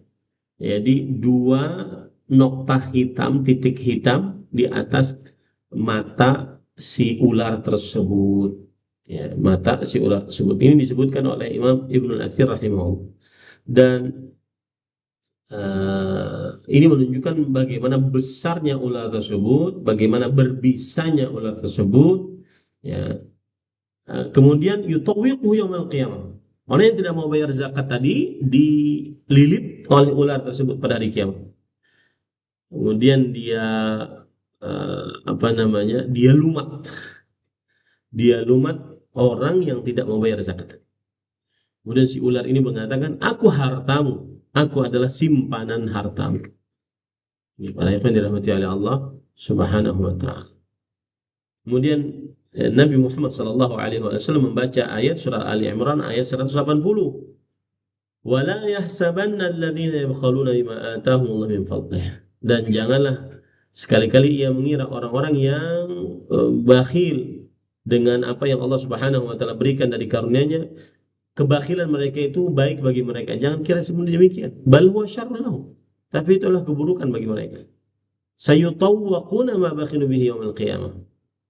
jadi 2 noktah hitam, titik hitam di atas mata si ular tersebut. Ya, mata si ular tersebut ini disebutkan oleh Imam Ibnul Athir rahimahullah, dan ini menunjukkan bagaimana besarnya ular tersebut, bagaimana berbisanya ular tersebut, ya. Kemudian yutawwiquhu yaumil qiyamah, orang yang tidak mau bayar zakat tadi dililit oleh ular tersebut pada hari kiamat. Kemudian dia dia lumat orang yang tidak mau bayar zakat. Kemudian si ular ini mengatakan, aku hartamu, aku adalah simpanan hartamu. Ini para ikhwan dirahmati oleh Allah Subhanahu wa ta'ala. Kemudian Nabi Muhammad sallallahu alaihi wasallam membaca ayat surah Ali Imran ayat 180. Wala yahsabanna alladhina yabkhaluna bima atahumullahu min fadlih. Dan janganlah sekali-kali ia mengira orang-orang yang bakhil dengan apa yang Allah Subhanahu wa taala berikan dari karunia-Nya, kebakhilan mereka itu baik bagi mereka. Jangan kira seperti demikian. Bal huwa syarrun lahum. Tapi itulah keburukan bagi mereka. Sayutawwaquna ma bakhilu bihi yaumil qiyamah.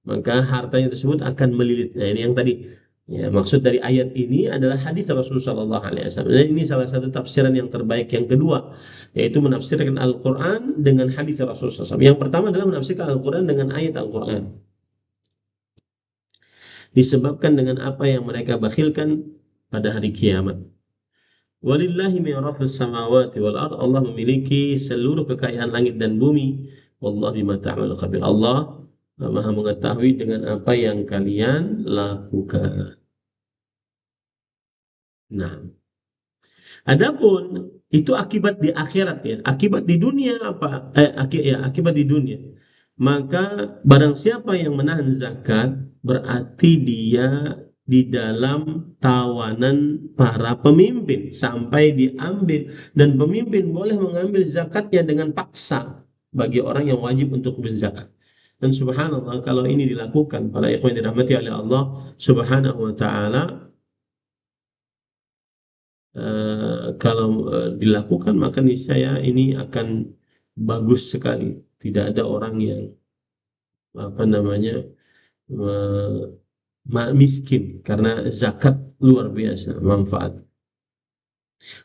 Maka hartanya tersebut akan melilit. Nah, ini yang tadi. Ya, maksud dari ayat ini adalah hadis Rasulullah sallallahu alaihi wasallam. Dan ini salah satu tafsiran yang terbaik yang kedua, yaitu menafsirkan Al-Qur'an dengan hadis Rasulullah SAW. Yang pertama adalah menafsirkan Al-Qur'an dengan ayat Al-Qur'an. Disebabkan dengan apa yang mereka bakhilkan pada hari kiamat. Walillahi mirafus samawati wal ard. Allah memiliki seluruh kekayaan langit dan bumi. Wallahu bima ta'malu khabir. Allah Maha mengetahui dengan apa yang kalian lakukan. Nah, adapun itu akibat di akhirat, ya. Akibat di dunia apa? Akibat di dunia. Maka barang siapa yang menahan zakat, berarti dia di dalam tawanan para pemimpin sampai diambil, dan pemimpin boleh mengambil zakatnya dengan paksa bagi orang yang wajib untuk berzakat. Dan subhanallah, kalau ini dilakukan para ikhwan yang dirahmati oleh Allah Subhanahu wa taala, kalau dilakukan maka niscaya ini akan bagus sekali. Tidak ada orang yang miskin karena zakat luar biasa manfaat.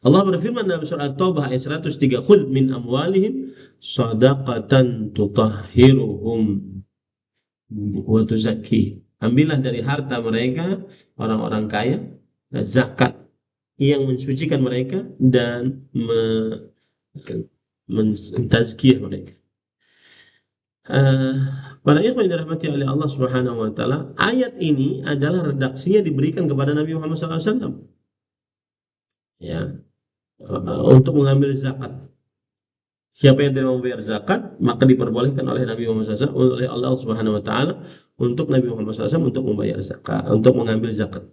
Allah berfirman dalam surah At-Taubah ayat 103, "Khudh min amwalihim shadaqatan tutahhiruhum wa tuzakki." Ambillah dari harta mereka, orang-orang kaya, zakat yang mensucikan mereka dan mentazkiyah mereka. Para ikhwan yang dirahmati oleh Allah Subhanahu wa taala, ayat ini adalah redaksinya diberikan kepada Nabi Muhammad SAW. Ya, untuk mengambil zakat. Siapa yang tidak membayar zakat, maka diperbolehkan oleh Nabi Muhammad SAW, oleh Allah Subhanahu wa taala, untuk Nabi Muhammad SAW untuk membayar zakat, untuk mengambil zakat.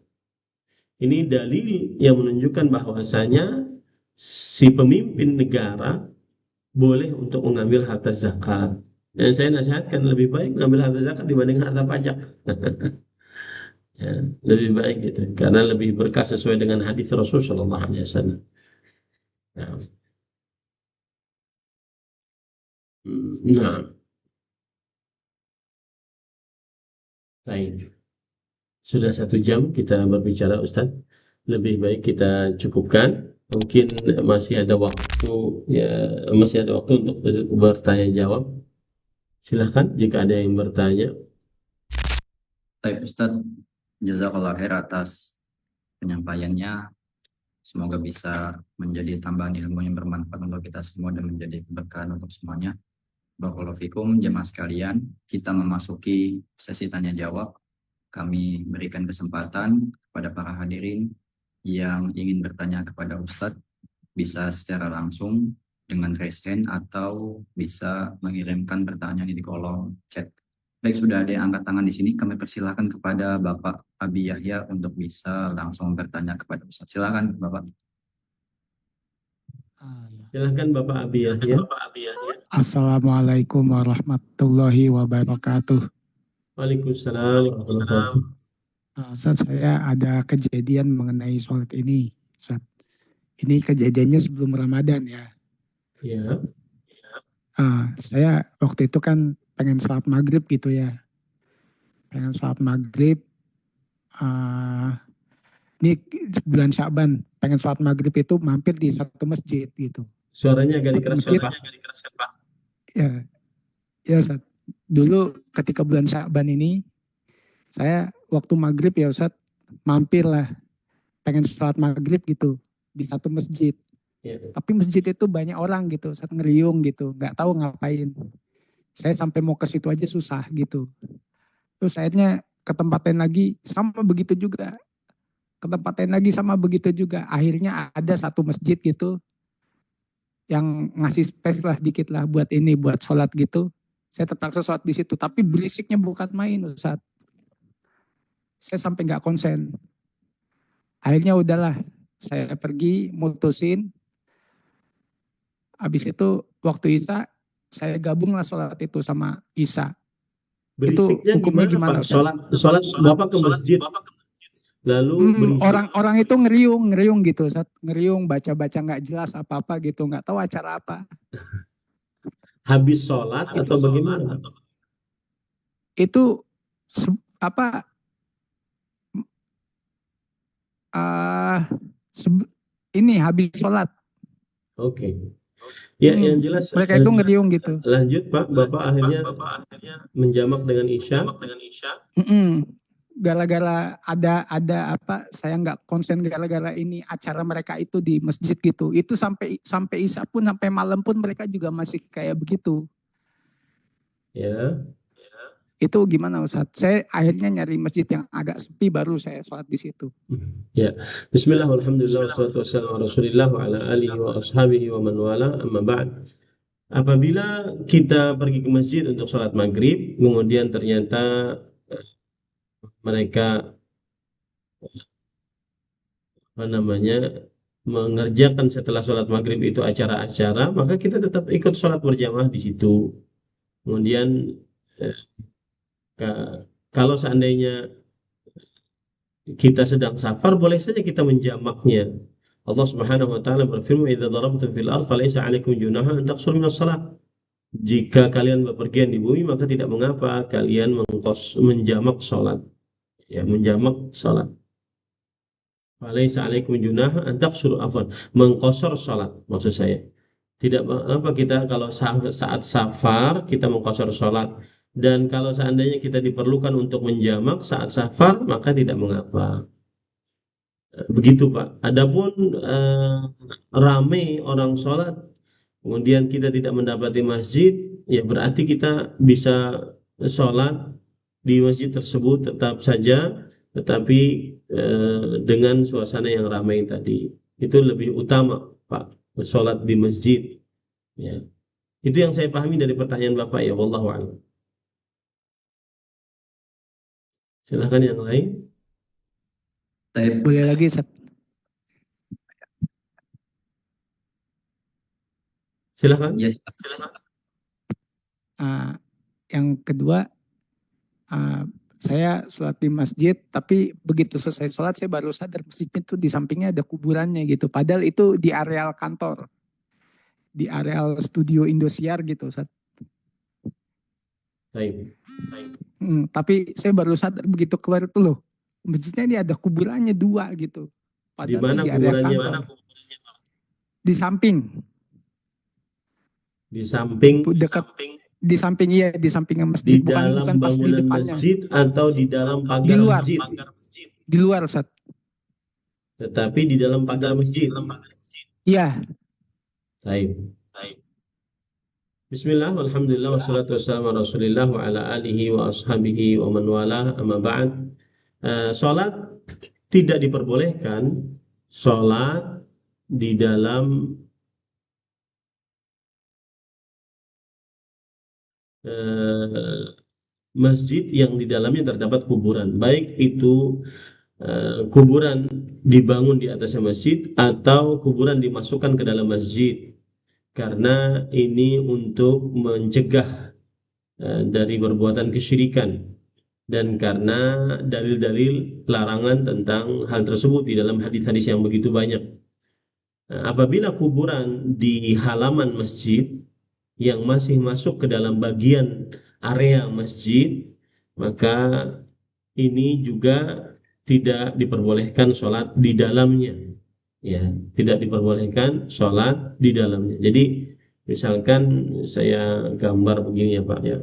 Ini dalil yang menunjukkan bahwasanya si pemimpin negara boleh untuk mengambil harta zakat. Dan saya nasihatkan lebih baik mengambil harta zakat dibanding harta pajak. Ya, lebih baik itu karena lebih berkah sesuai dengan hadis Rasul Shallallahu Alaihi Wasallam. Nah, nah, baik. Sudah 1 jam kita berbicara, Ustadz. Lebih baik kita cukupkan. Mungkin masih ada waktu, ya masih ada waktu untuk bertanya jawab. Silahkan jika ada yang bertanya. Baik Ustadz, jazakallah khair atas penyampaiannya. Semoga bisa menjadi tambahan ilmu yang bermanfaat untuk kita semua dan menjadi keberkahan untuk semuanya. Barakallahu fikum jemaah sekalian, kita memasuki sesi tanya jawab. Kami berikan kesempatan kepada para hadirin yang ingin bertanya kepada Ustadz, bisa secara langsung dengan raise hand atau bisa mengirimkan pertanyaan di kolom chat. Baik, sudah ada yang angkat tangan di sini. Kami persilahkan kepada Bapak Abi Yahya untuk bisa langsung bertanya kepada Ustadz. Silakan Bapak. Silahkan Bapak Abi Yahya. Assalamualaikum warahmatullahi wabarakatuh. Waalaikumsalam warahmatullahi wabarakatuh. Ustaz, saya ada kejadian mengenai sholat ini. Ustaz, ini kejadiannya sebelum Ramadan ya. Ya, Saya waktu itu kan pengen sholat maghrib gitu ya. Pengen sholat maghrib. Ini bulan Sya'ban. Pengen sholat maghrib itu mampir di satu masjid gitu. suaranya agak Satu dikeraskan, masjid. Pak. Ya, ya Ustaz. Dulu ketika bulan Sya'ban ini, saya waktu maghrib ya Ustaz, mampir lah. Pengen sholat maghrib gitu di satu masjid. Ya. Tapi masjid itu banyak orang gitu, saat ngeriung gitu, nggak tahu ngapain. Saya sampai mau ke situ aja susah gitu. Terus akhirnya ke tempat lain lagi sama begitu juga. Ke tempat lain lagi sama begitu juga. Akhirnya ada satu masjid gitu yang ngasih space lah dikit lah buat ini, buat sholat gitu. Saya terpaksa sholat di situ, tapi berisiknya bukan main Ustaz. Saya sampai nggak konsen. Akhirnya udahlah, saya pergi mutusin. Habis itu waktu Isya saya gabung lah sholat itu sama Isya. Berisiknya Itu hukumnya gimana, gimana? Pak? Sholat Bapak ke masjid, lalu berisik. Orang itu ngeriung gitu, ngeriung baca-baca nggak jelas apa-apa gitu, nggak tahu acara apa. Habis sholat atau bagaimana? Itu apa? Ini habis sholat. Oke. Ya, yang jelas mereka itu ngeriung gitu. lanjut Pak, Bapak akhirnya menjamak dengan Isya. Gara-gara ada apa? Saya nggak konsen gara-gara ini acara mereka itu di masjid gitu. Itu sampai Isya pun, sampai malam pun mereka juga masih kayak begitu. Ya. Itu gimana Ustaz? Saya akhirnya nyari masjid yang agak sepi baru saya sholat di situ. Ya. Bismillah, alhamdulillah, wassalatu wassalamu ala rasulillah wa ala alihi wa ashabihi wa man wala, amma ba'd. Apabila kita pergi ke masjid untuk sholat maghrib, kemudian ternyata mereka mengerjakan setelah sholat maghrib itu acara-acara, maka kita tetap ikut sholat berjamaah di situ. Kemudian kalau seandainya kita sedang safar, boleh saja kita menjamaknya. Allah Subhanahu wa taala berfirman, "Idza darabtum fil ardh falaysa 'alaikum junahun an taqsuru minas shalah." Jika kalian bepergian di bumi, maka tidak mengapa kalian menjamak salat. Ya, menjamak salat. Falaysa 'alaikum junahun an taqsuru, afwan, mengqasar salat maksud saya. Tidak apa kita kalau saat safar kita mengqasar salat, dan kalau seandainya kita diperlukan untuk menjamak saat safar, maka tidak mengapa. Begitu Pak. Adapun ramai orang sholat, kemudian kita tidak mendapati masjid, ya berarti kita bisa sholat di masjid tersebut tetap saja, tetapi dengan suasana yang ramai tadi. Itu lebih utama Pak, sholat di masjid. Ya. Itu yang saya pahami dari pertanyaan Bapak ya, wallahu a'lam. Silakan yang lain. Boleh lagi Ustaz? Silakan. Ya, Yang kedua, Saya sholat di masjid, tapi begitu selesai sholat saya baru sadar masjidnya tuh di sampingnya ada kuburannya gitu. Padahal itu di areal kantor, di areal studio Indosiar gitu. Baik. Tapi saya baru sadar begitu keluar itu loh, masjidnya ini ada kuburannya 2 gitu. Di Padahal mana di area kuburannya, kantor, Pak? di samping, Di samping, dekat di samping iya di samping di masjid, bukan dalam bukan pas di bangunan depannya, masjid atau di dalam di pagar luar, masjid? di luar Ustaz. Tetapi di dalam pagar masjid. Iya, Baik. Bismillah, walhamdulillah, wassalatu wassalamu ala rasulillah wa ala alihi wa ashabihi wa man wala, amma ba'd. Sholat tidak diperbolehkan, sholat di dalam masjid yang di dalamnya terdapat kuburan, baik itu kuburan dibangun di atasnya masjid atau kuburan dimasukkan ke dalam masjid, karena ini untuk mencegah dari perbuatan kesyirikan, dan karena dalil-dalil larangan tentang hal tersebut di dalam hadis-hadis yang begitu banyak. Apabila kuburan di halaman masjid yang masih masuk ke dalam bagian area masjid, maka ini juga tidak diperbolehkan sholat di dalamnya. Ya, tidak diperbolehkan sholat di dalamnya. Jadi misalkan saya gambar begini ya Pak ya,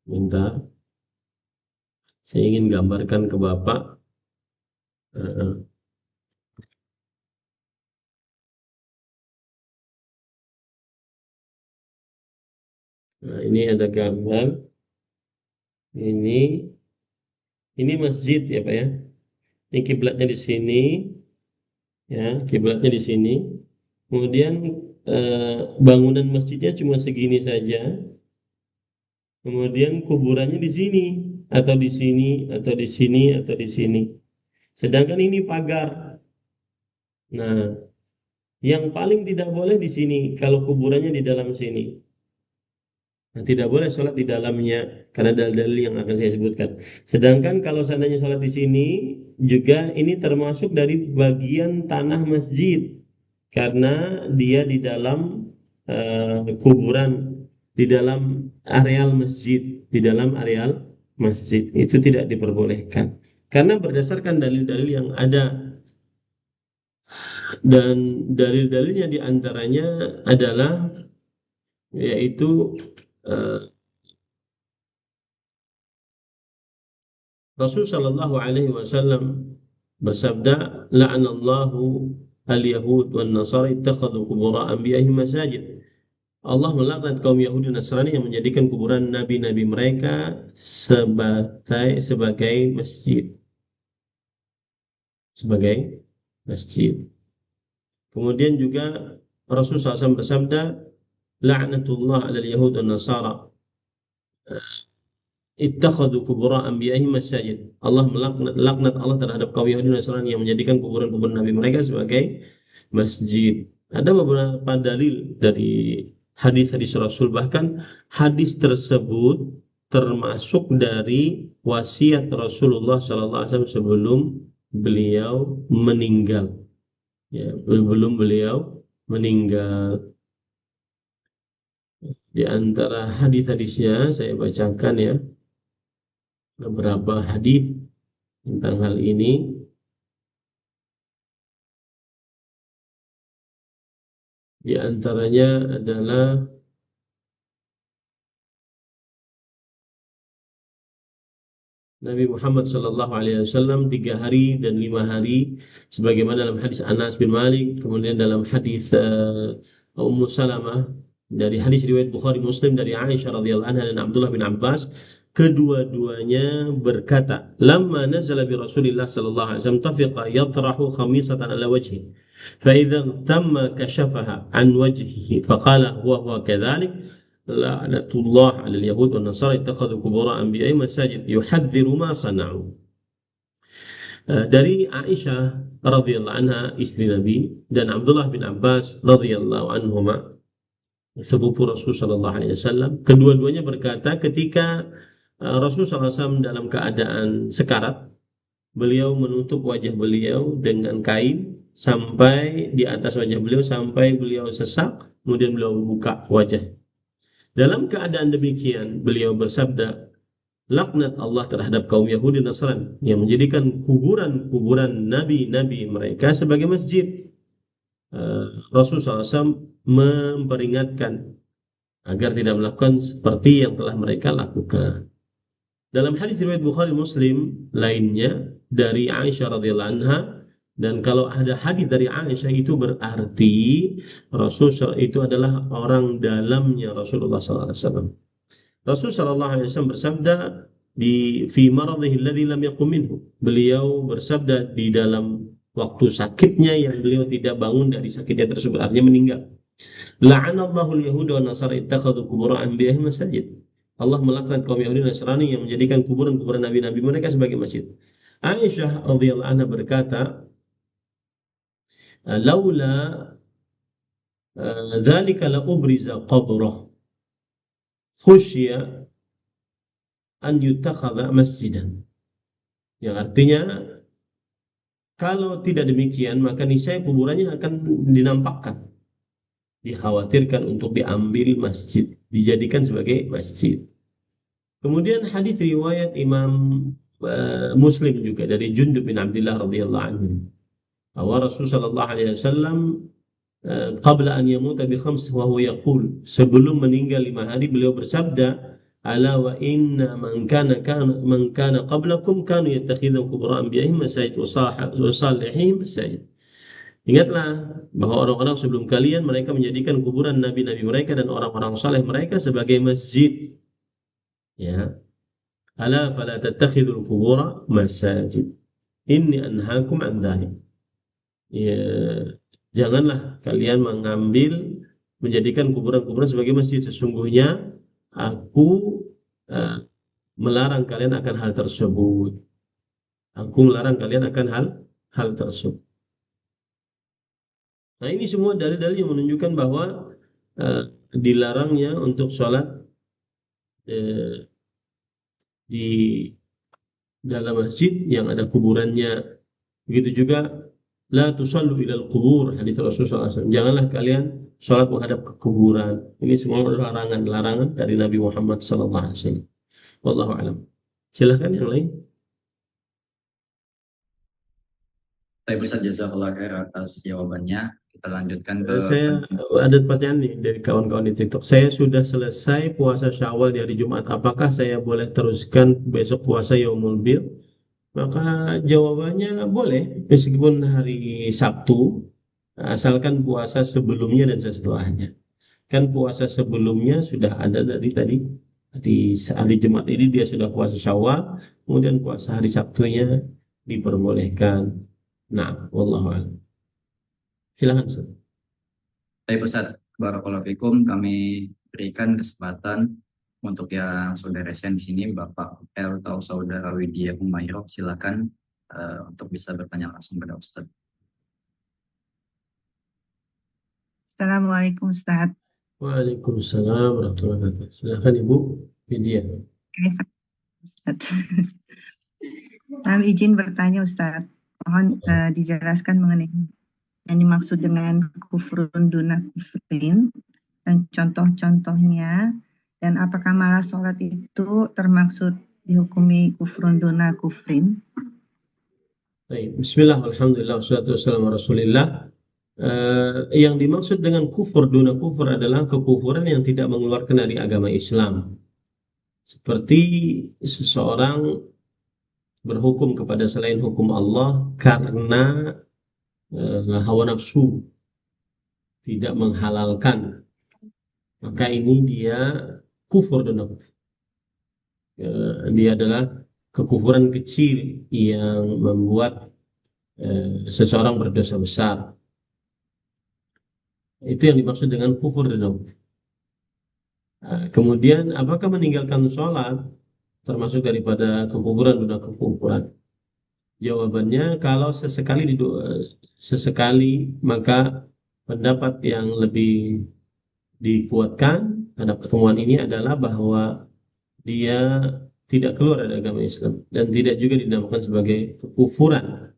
bentar, saya ingin gambarkan ke Bapak. Nah, ini ada gambar. Ini masjid ya Pak ya. Ini kiblatnya di sini, ya kiblatnya di sini. Kemudian bangunan masjidnya cuma segini saja. Kemudian kuburannya di sini, atau di sini, atau di sini, atau di sini. Sedangkan ini pagar. Nah, yang paling tidak boleh di sini kalau kuburannya di dalam sini. Nah, tidak boleh sholat di dalamnya karena dalil-dalil yang akan saya sebutkan. Sedangkan kalau seandainya sholat di sini juga ini termasuk dari bagian tanah masjid karena dia di dalam kuburan, di dalam areal masjid, di dalam areal masjid itu tidak diperbolehkan karena berdasarkan dalil-dalil yang ada, dan dalil-dalilnya diantaranya adalah yaitu Rasul Shallallahu Alaihi Wasallam bersabda, "La'anallahu al-Yahud wan Nasara ittakhadhu qubura anbiya'ihim masajid." Allah melaknat kaum Yahudi dan Nasrani yang menjadikan kuburan nabi-nabi mereka sebagai masjid. Sebagai masjid. Kemudian juga Rasul SAW bersabda, "La'natullah 'alal Yahud wan Nasara ittakhadhu qubura anbiya'ihim masajid." Allah melaknat Allah terhadap kaum Yahudi dan Nasrani yang menjadikan kuburan-kuburan nabi mereka sebagai masjid. Ada beberapa dalil dari hadis-hadis Rasul, bahkan hadis tersebut termasuk dari wasiat Rasulullah SAW sebelum beliau meninggal. Ya, belum beliau meninggal. Di antara hadis-hadisnya saya bacakan ya beberapa hadis tentang hal ini. Di antaranya adalah Nabi Muhammad Sallallahu Alaihi Wasallam 3 hari dan 5 hari, sebagaimana dalam hadis Anas bin Malik, kemudian dalam hadis Ummu Salamah, dari hadis riwayat Bukhari Muslim dari Aisyah radhiyallahu anha dan Abdullah bin Abbas, kedua-duanya berkata, "Lamma nazala bi Rasulillah sallallahu alaihi wasallam tafiqa yatrahu khamisatan ala wajhi, fa idza tamma kashafaha an wajhihi faqala huwa kadhalik la'natullah 'alal yahud wan nasara ittakhadhu qubur anbiya'ihim masajid yuhadhdhiru ma sana'u." Dari Aisyah radhiyallahu anha istri Nabi dan Abdullah bin Abbas radhiyallahu anhuma sepupu Rasul sallallahu alaihi wasallam, kedua-duanya berkata ketika Rasulullah SAW dalam keadaan sekarat, beliau menutup wajah beliau dengan kain sampai di atas wajah beliau sampai beliau sesak, kemudian beliau buka wajah. Dalam keadaan demikian beliau bersabda, laknat Allah terhadap kaum Yahudi Nasrani yang menjadikan kuburan-kuburan nabi-nabi mereka sebagai masjid. Rasulullah SAW memperingatkan agar tidak melakukan seperti yang telah mereka lakukan. Dalam hadis riwayat Bukhari Muslim lainnya dari Aisyah radhiyallahu anha, dan kalau ada hadis dari Aisyah itu berarti Rasul itu adalah orang dalamnya Rasulullah SAW. Rasul sallallahu alaihi wasallam bersabda di fi maradhihi alladhi lam yaqum minhu. Beliau bersabda di dalam waktu sakitnya yang beliau tidak bangun dari sakitnya tersebut, artinya meninggal. La'anallahu al-yahuda wa nasara ittakhadhu qubur anbiya'ihim masajid. Allah melaknat kaum Yahudi dan Nasrani yang menjadikan kuburan-kuburan nabi-nabi mereka sebagai masjid. Aisyah radhiyallahu anha berkata, laula dzalika la ubriza qabrah khusyya an yutakhadha masjidan. Yang artinya kalau tidak demikian maka niscaya kuburannya akan dinampakkan. Dikhawatirkan untuk diambil masjid, dijadikan sebagai masjid. Kemudian hadis riwayat Imam Muslim juga dari Jundub bin Abdullah radhiyallahu anhu, bahwa Rasulullah sallallahu alaihi wasallam qabla an yamuta bi khams wa huwa yaqul, sebelum meninggal 5 hari beliau bersabda, ala wa inna man kana qablakum kanu yattakhidhu qubur anbiya'ihim masajid wa salihihim masajid. Ingatlah bahwa orang-orang sebelum kalian mereka menjadikan kuburan nabi-nabi mereka dan orang-orang saleh mereka sebagai masjid. Ya. Ala fala tattakhidul qubura masajid. Inni anhaakum an dzalik. Ya, janganlah kalian menjadikan kuburan-kuburan sebagai masjid. Sesungguhnya aku melarang kalian akan hal tersebut. Aku melarang kalian akan hal tersebut. Nah, ini semua dalil-dalil yang menunjukkan bahwa dilarangnya untuk sholat di dalam masjid yang ada kuburannya. Begitu juga la tusallu ilal qubur, hadis Rasulullah SAW. Janganlah kalian sholat menghadap ke kuburan. Ini semua larangan dari Nabi Muhammad SAW. Wallahu a'lam. Silahkan yang lain. Baik Ustaz, jazakallah khair atas jawabannya. Kita lanjutkan ke Saya ada pertanyaan nih dari kawan-kawan di TikTok. Saya sudah selesai puasa Syawal di hari Jumat. Apakah saya boleh teruskan besok puasa Yaumul Bir? Maka jawabannya boleh, meskipun hari Sabtu, asalkan puasa sebelumnya dan setelahnya. Kan puasa sebelumnya sudah ada dari tadi. Di hari Jumat ini dia sudah puasa Syawal, kemudian puasa hari Sabtunya diperbolehkan. Nah, wallahu a'lam. Silakan Ustaz. Baik Ustaz, barakallahu fikum, kami berikan kesempatan untuk yang saudara saya di sini, Bapak L atau Saudara Widya Umairah, silakan untuk bisa bertanya langsung pada Ustaz. Assalamualaikum Ustaz. Waalaikumsalam warahmatullahi wabarakatuh. Silakan Ibu Widya. Ustaz. Kami izin bertanya Ustaz. Mohon dijelaskan mengenai yang dimaksud dengan kufrun duna kufrin dan contoh-contohnya, dan apakah malah sholat itu termaksud dihukumi kufrun duna kufrin? Baik, bismillah, alhamdulillah, wassalatu wassalamu ala rasulillah. Yang dimaksud dengan kufur duna kufur adalah kekufuran yang tidak mengeluarkan dari agama Islam. Seperti seseorang berhukum kepada selain hukum Allah karena hawa nafsu, tidak menghalalkan, maka ini dia kufur duna kufur. Dia adalah kekufuran kecil yang membuat seseorang berdosa besar. Itu yang dimaksud dengan kufur duna kufur. Kemudian apakah meninggalkan sholat termasuk daripada kekufuran duna kekufuran? Jawabannya, kalau sesekali maka pendapat yang lebih dikuatkan pada pertemuan ini adalah bahwa dia tidak keluar dari agama Islam dan tidak juga dinamakan sebagai kekufuran,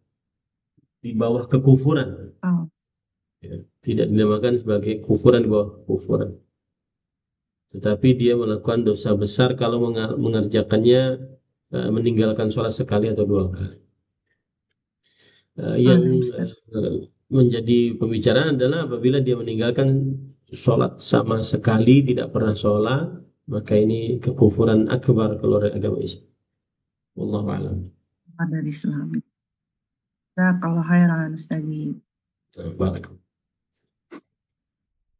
di bawah kekufuran. Oh, Ya, tidak dinamakan sebagai kufuran di bawah kekufuran. Tetapi dia melakukan dosa besar kalau mengerjakannya, meninggalkan sholat sekali atau dua kali. Yang nah, Ustaz. menjadi pembicaraan adalah apabila dia meninggalkan sholat sama sekali, tidak pernah sholat, maka ini kekufuran akbar keluar dari agama Islam. Wallahu a'lam. Dari Islam. Jazakallah khairan Ustaz. Baik.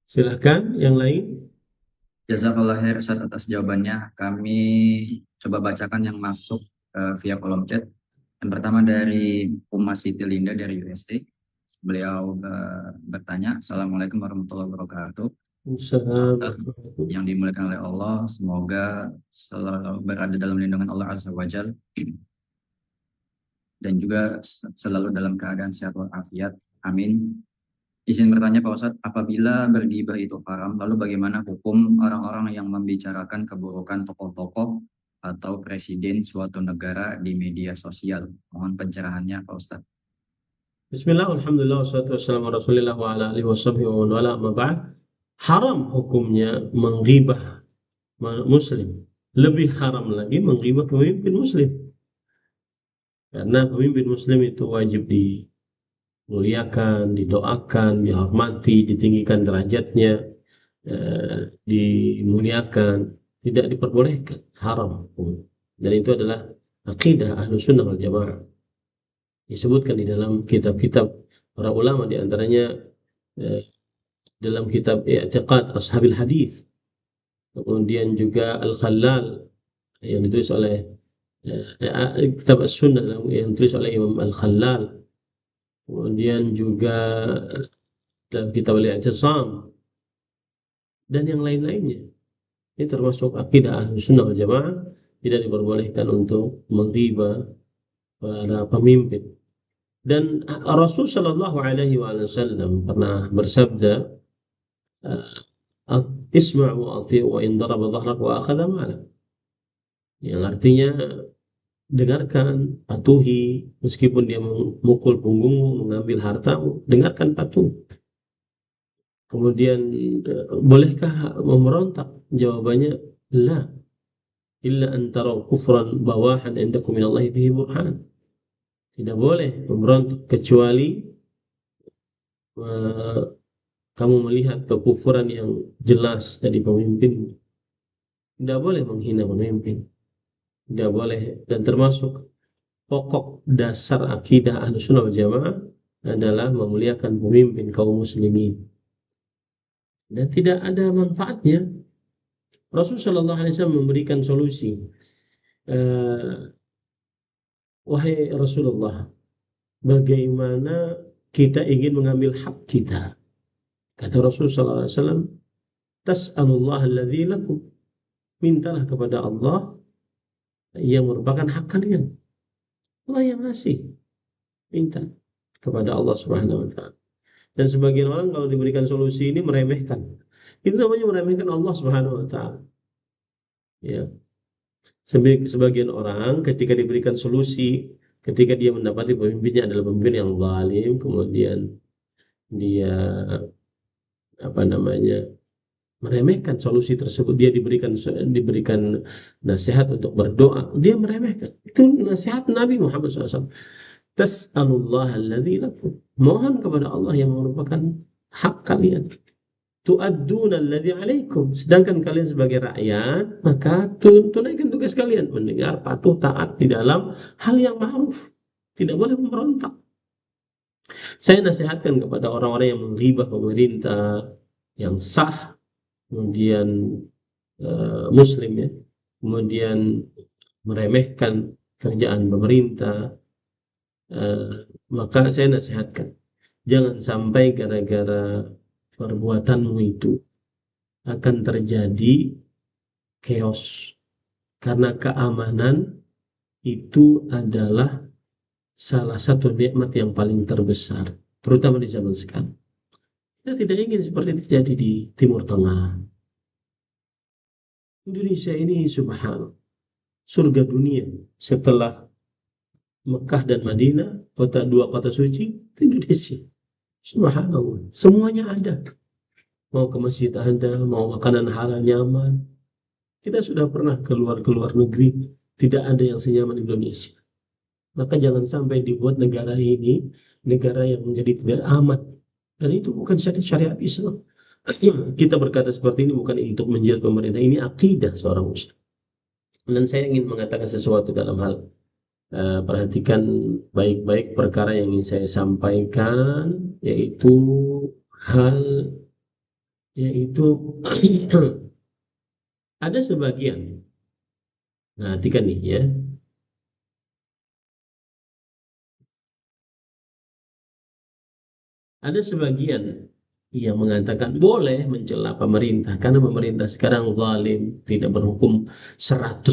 Silakan yang lain. Jazakallah khair Ustaz atas jawabannya. Kami coba bacakan yang masuk via kolom chat. Yang pertama dari Uma Siti Linda dari USA. Beliau bertanya, Assalamualaikum warahmatullahi wabarakatuh. Ustaz yang dimuliakan oleh Allah, semoga selalu berada dalam lindungan Allah Azza wa Jalla dan juga selalu dalam keadaan sehat walafiat. Amin. Izin bertanya Pak Ustadz, apabila bergibah itu haram, lalu bagaimana hukum orang-orang yang membicarakan keburukan tokoh-tokoh atau presiden suatu negara di media sosial? Mohon pencerahannya Pak Ustadz. Bismillah, alhamdulillah, wassalatu wassalamu ala rasulillah wa ala alihi wa sahbihi wa man wala, amma ba'd. Haram hukumnya menggibah muslim. Lebih haram lagi menggibah pemimpin muslim. Karena pemimpin muslim itu wajib dimuliakan, didoakan, dihormati, ditinggikan derajatnya, dimuliakan, tidak diperbolehkan, haram. Dan itu adalah akidah Ahlus Sunnah wal Jamaah. Disebutkan di dalam kitab-kitab para ulama, di antaranya dalam kitab I'tiqad Ashabil Hadis, kemudian juga Al-Khallal yang ditulis oleh kitab As-Sunnah yang ditulis oleh Imam Al-Khallal, kemudian juga dalam kitab Al-I'tisam dan yang lain-lainnya. Ini termasuk akidah Ahlus Sunnah wal Jamaah, tidak diperbolehkan untuk menggibah para pemimpin. Dan Rasul Shallallahu Alaihi Wasallam pernah bersabda, isma' wa ati' wa in daraba dhahrak wa akhadha malak, yang artinya dengarkan, patuhi, meskipun dia memukul punggungmu, mengambil hartamu, dengarkan, patuh. Kemudian bolehkah memberontak? Jawabannya la, illa an taraw kufran bawahan indakum minallahi bihi burhan. Tidak boleh memberontak kecuali kamu melihat kekufuran yang jelas dari pemimpin. Tidak boleh menghina pemimpin, tidak boleh. Dan termasuk pokok dasar akidah Ahlus Sunnah wal Jamaah adalah memuliakan pemimpin kaum muslimin, dan tidak ada manfaatnya. Rasulullah Shallallahu Alaihi Wasallam memberikan solusi. Wahai Rasulullah, bagaimana kita ingin mengambil hak kita? Kata Rasulullah SAW, tas'alullah alladzi lakum, mintalah kepada Allah yang merupakan hak kalian. Allah yang ngasih, minta kepada Allah Subhanahu wa Ta'ala. Dan sebagian orang kalau diberikan solusi ini meremehkan. Itu namanya meremehkan Allah Subhanahu wa Ta'ala. Ya. Sebagian orang ketika diberikan solusi, ketika dia mendapati pemimpinnya adalah pemimpin yang zalim, kemudian dia meremehkan solusi tersebut, dia diberikan nasihat untuk berdoa, dia meremehkan. Itu nasihat Nabi Muhammad SAW. Tas'alullah alladzi lakum, mohon kepada Allah yang merupakan hak kalian. Tu'adduna alladzi alaikum, sedangkan kalian sebagai rakyat maka tunaikan tugas kalian, mendengar, patuh, taat di dalam hal yang ma'ruf, tidak boleh memberontak. Saya nasihatkan kepada orang-orang yang menghibah pemerintah yang sah, kemudian muslim ya, kemudian meremehkan kerjaan pemerintah, maka saya nasihatkan jangan sampai gara-gara perbuatanmu itu akan terjadi chaos, karena keamanan itu adalah salah satu nikmat yang paling terbesar, terutama di zaman sekarang. Kita tidak ingin seperti itu terjadi di Timur Tengah. Indonesia ini subhanallah surga dunia setelah Mekah dan Madinah, dua kota suci, itu Indonesia. Subhanallah, semuanya ada. Mau ke masjid ada, mau makanan halal nyaman. Kita sudah pernah keluar negeri, tidak ada yang senyaman Indonesia. Maka jangan sampai dibuat negara ini negara yang menjadi tidak aman. Dan itu bukan syariat Islam. Kita berkata seperti ini bukan untuk menjilat pemerintah, ini akidah seorang muslim. Dan saya ingin mengatakan sesuatu dalam hal perhatikan baik-baik perkara yang ingin saya sampaikan, yaitu ada sebagian, perhatikan nih ya, ada sebagian yang mengatakan boleh mencela pemerintah karena pemerintah sekarang zalim, tidak berhukum 100%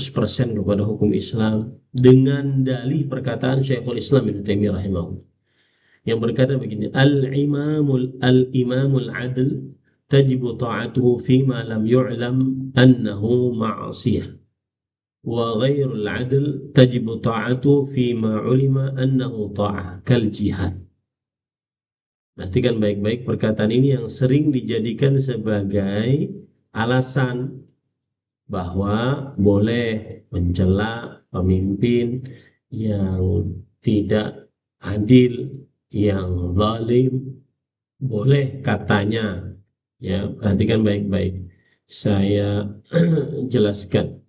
kepada hukum Islam, dengan dalih perkataan Syekhul Islam Ibnu Taimiyah rahimahullah yang berkata begini, al-imamul adl tajibu ta'atuhu fima lam yu'lam annahu ma'asiyah wa ghairul adl tajibu ta'atuhu fima ulima annahu ta'ah kal jihad. Perhatikan baik-baik perkataan ini yang sering dijadikan sebagai alasan bahwa boleh mencela pemimpin yang tidak adil, yang zalim, boleh katanya. Ya, perhatikan baik-baik. Saya jelaskan.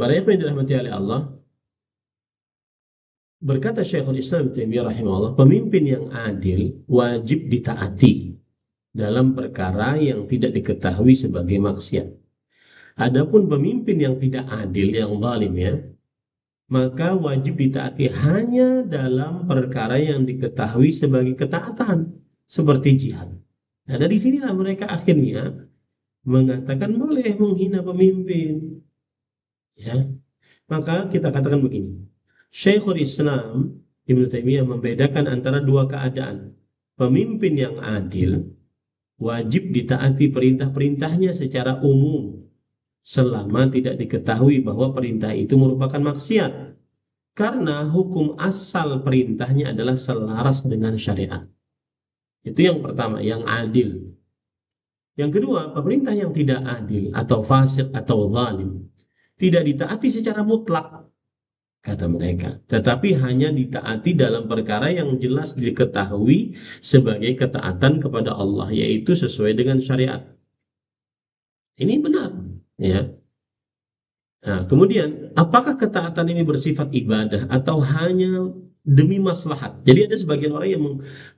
Para ikhwan yang dirahmati oleh Allah, berkata Syekhul Islam Taimiyah rahimahullah, pemimpin yang adil wajib ditaati dalam perkara yang tidak diketahui sebagai maksiat. Adapun pemimpin yang tidak adil, yang zalim ya, maka wajib ditaati hanya dalam perkara yang diketahui sebagai ketaatan, seperti jihad. Nah, dari sinilah mereka akhirnya mengatakan boleh menghina pemimpin. Ya, maka kita katakan begini. Syekhul Islam Ibnu Taimiyah membedakan antara dua keadaan. Pemimpin yang adil wajib ditaati perintah-perintahnya secara umum selama tidak diketahui bahwa perintah itu merupakan maksiat, karena hukum asal perintahnya adalah selaras dengan syariat. Itu yang pertama, yang adil. Yang kedua, pemerintah yang tidak adil atau fasik atau zalim tidak ditaati secara mutlak, kata mereka, tetapi hanya ditaati dalam perkara yang jelas diketahui sebagai ketaatan kepada Allah, yaitu sesuai dengan syariat. Ini benar, ya. Nah, kemudian apakah ketaatan ini bersifat ibadah atau hanya demi maslahat? Jadi ada sebagian orang yang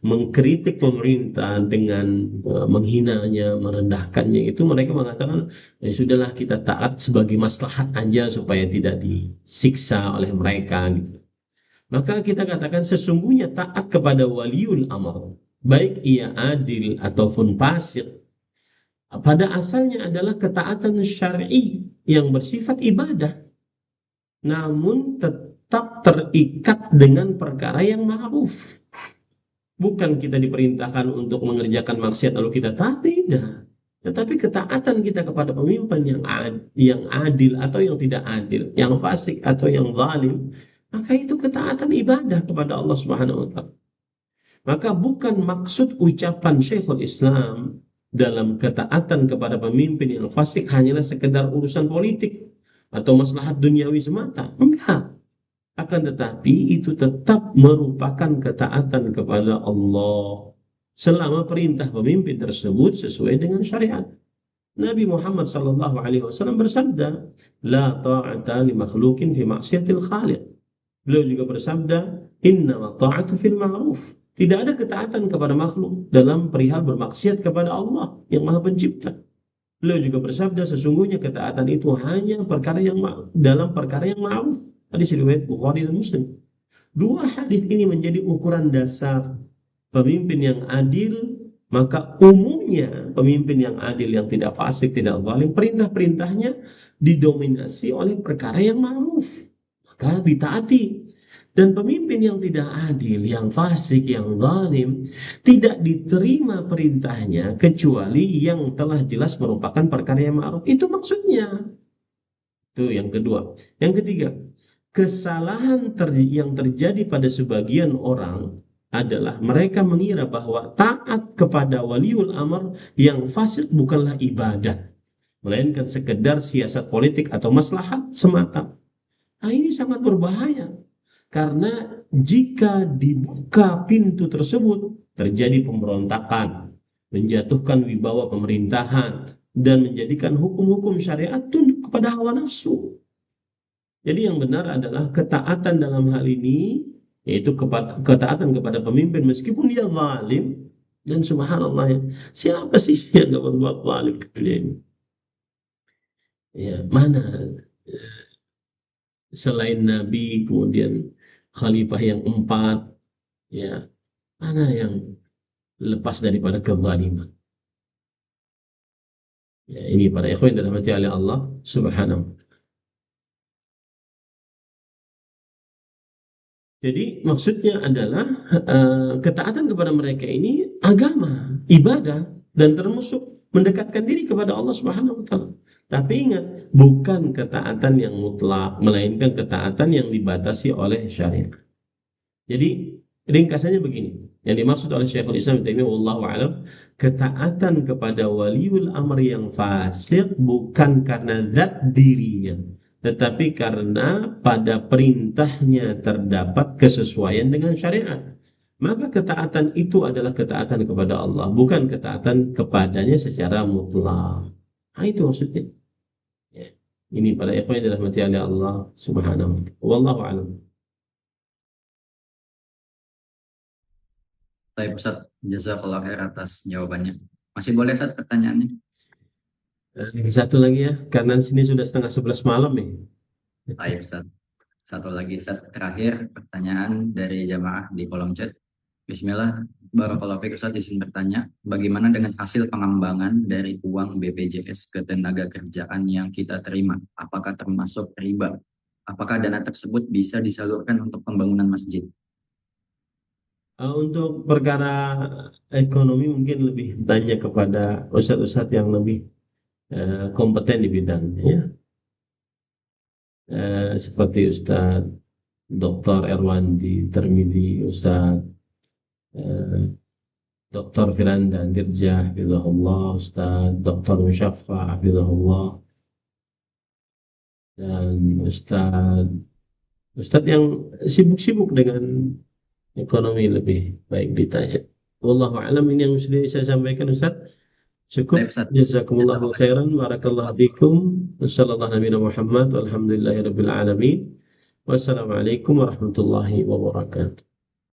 mengkritik pemerintah dengan menghinanya, merendahkannya, itu mereka mengatakan ya sudahlah, kita taat sebagai maslahat aja supaya tidak disiksa oleh mereka gitu. Maka kita katakan sesungguhnya taat kepada waliul amr, baik ia adil ataupun fasik, pada asalnya adalah ketaatan syar'i yang bersifat ibadah, namun tetap terikat dengan perkara yang ma'ruf. Bukan kita diperintahkan untuk mengerjakan maksiat lalu kita taat, tidak. Tetapi ketaatan kita kepada pemimpin yang adil atau yang tidak adil, yang fasik atau yang zalim, maka itu ketaatan ibadah kepada Allah Subhanahu wa taala. Maka bukan maksud ucapan Syekhul Islam dalam ketaatan kepada pemimpin yang fasik hanyalah sekedar urusan politik atau maslahat duniawi semata. Enggak. Akan tetapi itu tetap merupakan ketaatan kepada Allah selama perintah pemimpin tersebut sesuai dengan syariat. Nabi Muhammad SAW bersabda, la ta'ata li makhlukin fi maksiatil khaliq. Beliau juga bersabda, inna ta'atu fil ma'ruf. Tidak ada ketaatan kepada makhluk dalam perihal bermaksiat kepada Allah yang Maha Pencipta. Beliau juga bersabda, sesungguhnya ketaatan itu hanya dalam perkara yang ma'ruf. Hadis riwayat Bukhari dan Muslim. Dua hadis ini menjadi ukuran dasar pemimpin yang adil. Maka umumnya pemimpin yang adil, yang tidak fasik, tidak zalim, perintah-perintahnya didominasi oleh perkara yang ma'ruf, maka ditaati. Dan pemimpin yang tidak adil, yang fasik, yang zalim, tidak diterima perintahnya kecuali yang telah jelas merupakan perkara yang ma'ruf. Itu maksudnya. Itu yang kedua. Yang ketiga, kesalahan yang terjadi pada sebagian orang adalah mereka mengira bahwa taat kepada waliul amr yang fasik bukanlah ibadah, melainkan sekedar siasat politik atau maslahat semata. Nah, ini sangat berbahaya. Karena jika dibuka pintu tersebut, terjadi pemberontakan, menjatuhkan wibawa pemerintahan, dan menjadikan hukum-hukum syariat tunduk kepada hawa nafsu. Jadi yang benar adalah ketaatan dalam hal ini, yaitu ketaatan kepada pemimpin meskipun dia zalim. Dan subhanallah, siapa sih yang gak berbuat zalim ke dunia ini? Ya, mana selain Nabi, kemudian khalifah yang 4, ya, mana yang lepas daripada kezaliman? Ya, ini para ikhwan yang dirahmati oleh Allah Subhanahu. Jadi maksudnya adalah ketaatan kepada mereka ini agama, ibadah, dan termasuk mendekatkan diri kepada Allah Subhanahu wa taala. Tapi ingat, bukan ketaatan yang mutlak, melainkan ketaatan yang dibatasi oleh syariat. Jadi ringkasannya begini, yang dimaksud oleh Syekhul Islam Ibnu Taimiyah wallahu alam, ketaatan kepada waliul amr yang fasik bukan karena zat dirinya, tetapi karena pada perintahnya terdapat kesesuaian dengan syariat. Maka ketaatan itu adalah ketaatan kepada Allah, bukan ketaatan kepadanya secara mutlak. Nah, itu maksudnya. Ya. Ini para ikhwan yang dirahmati oleh Allah Subhanahu wa taala. Wallahu a'lam. Baik Ustaz, jazakallah khair atas jawabannya. Masih boleh Ustaz pertanyaannya? Satu lagi ya, karena sini sudah 10:30 malam nih. Baik Ustaz. Satu lagi Ustaz, terakhir pertanyaan dari jamaah di kolom chat. Bismillah, barakallahu fiik Ustaz, izin bertanya, bagaimana dengan hasil pengembangan dari uang BPJS ketenaga kerjaan yang kita terima? Apakah termasuk riba? Apakah dana tersebut bisa disalurkan untuk pembangunan masjid? Untuk perkara ekonomi mungkin lebih tanya kepada ustadz-ustadz yang lebih kompeten di bidangnya, ya. Seperti Ustadz Dr. Erwandi Termidi, Ustadz Dr. Firanda Dirjah, hafizahullah, Ustadz Dr. Musyaffa, hafizahullah, dan Ustadz yang sibuk-sibuk dengan ekonomi lebih baik ditanya. Wallahu a'lam, ini yang sudah saya sampaikan Ustadz. Cukup. Baik, Ustaz. Jazakumullahu khairan, barakallahu fikum. Wassallallahu nabiyana Muhammad walhamdulillahi rabbil alamin. Wassalamualaikum warahmatullahi wabarakatuh.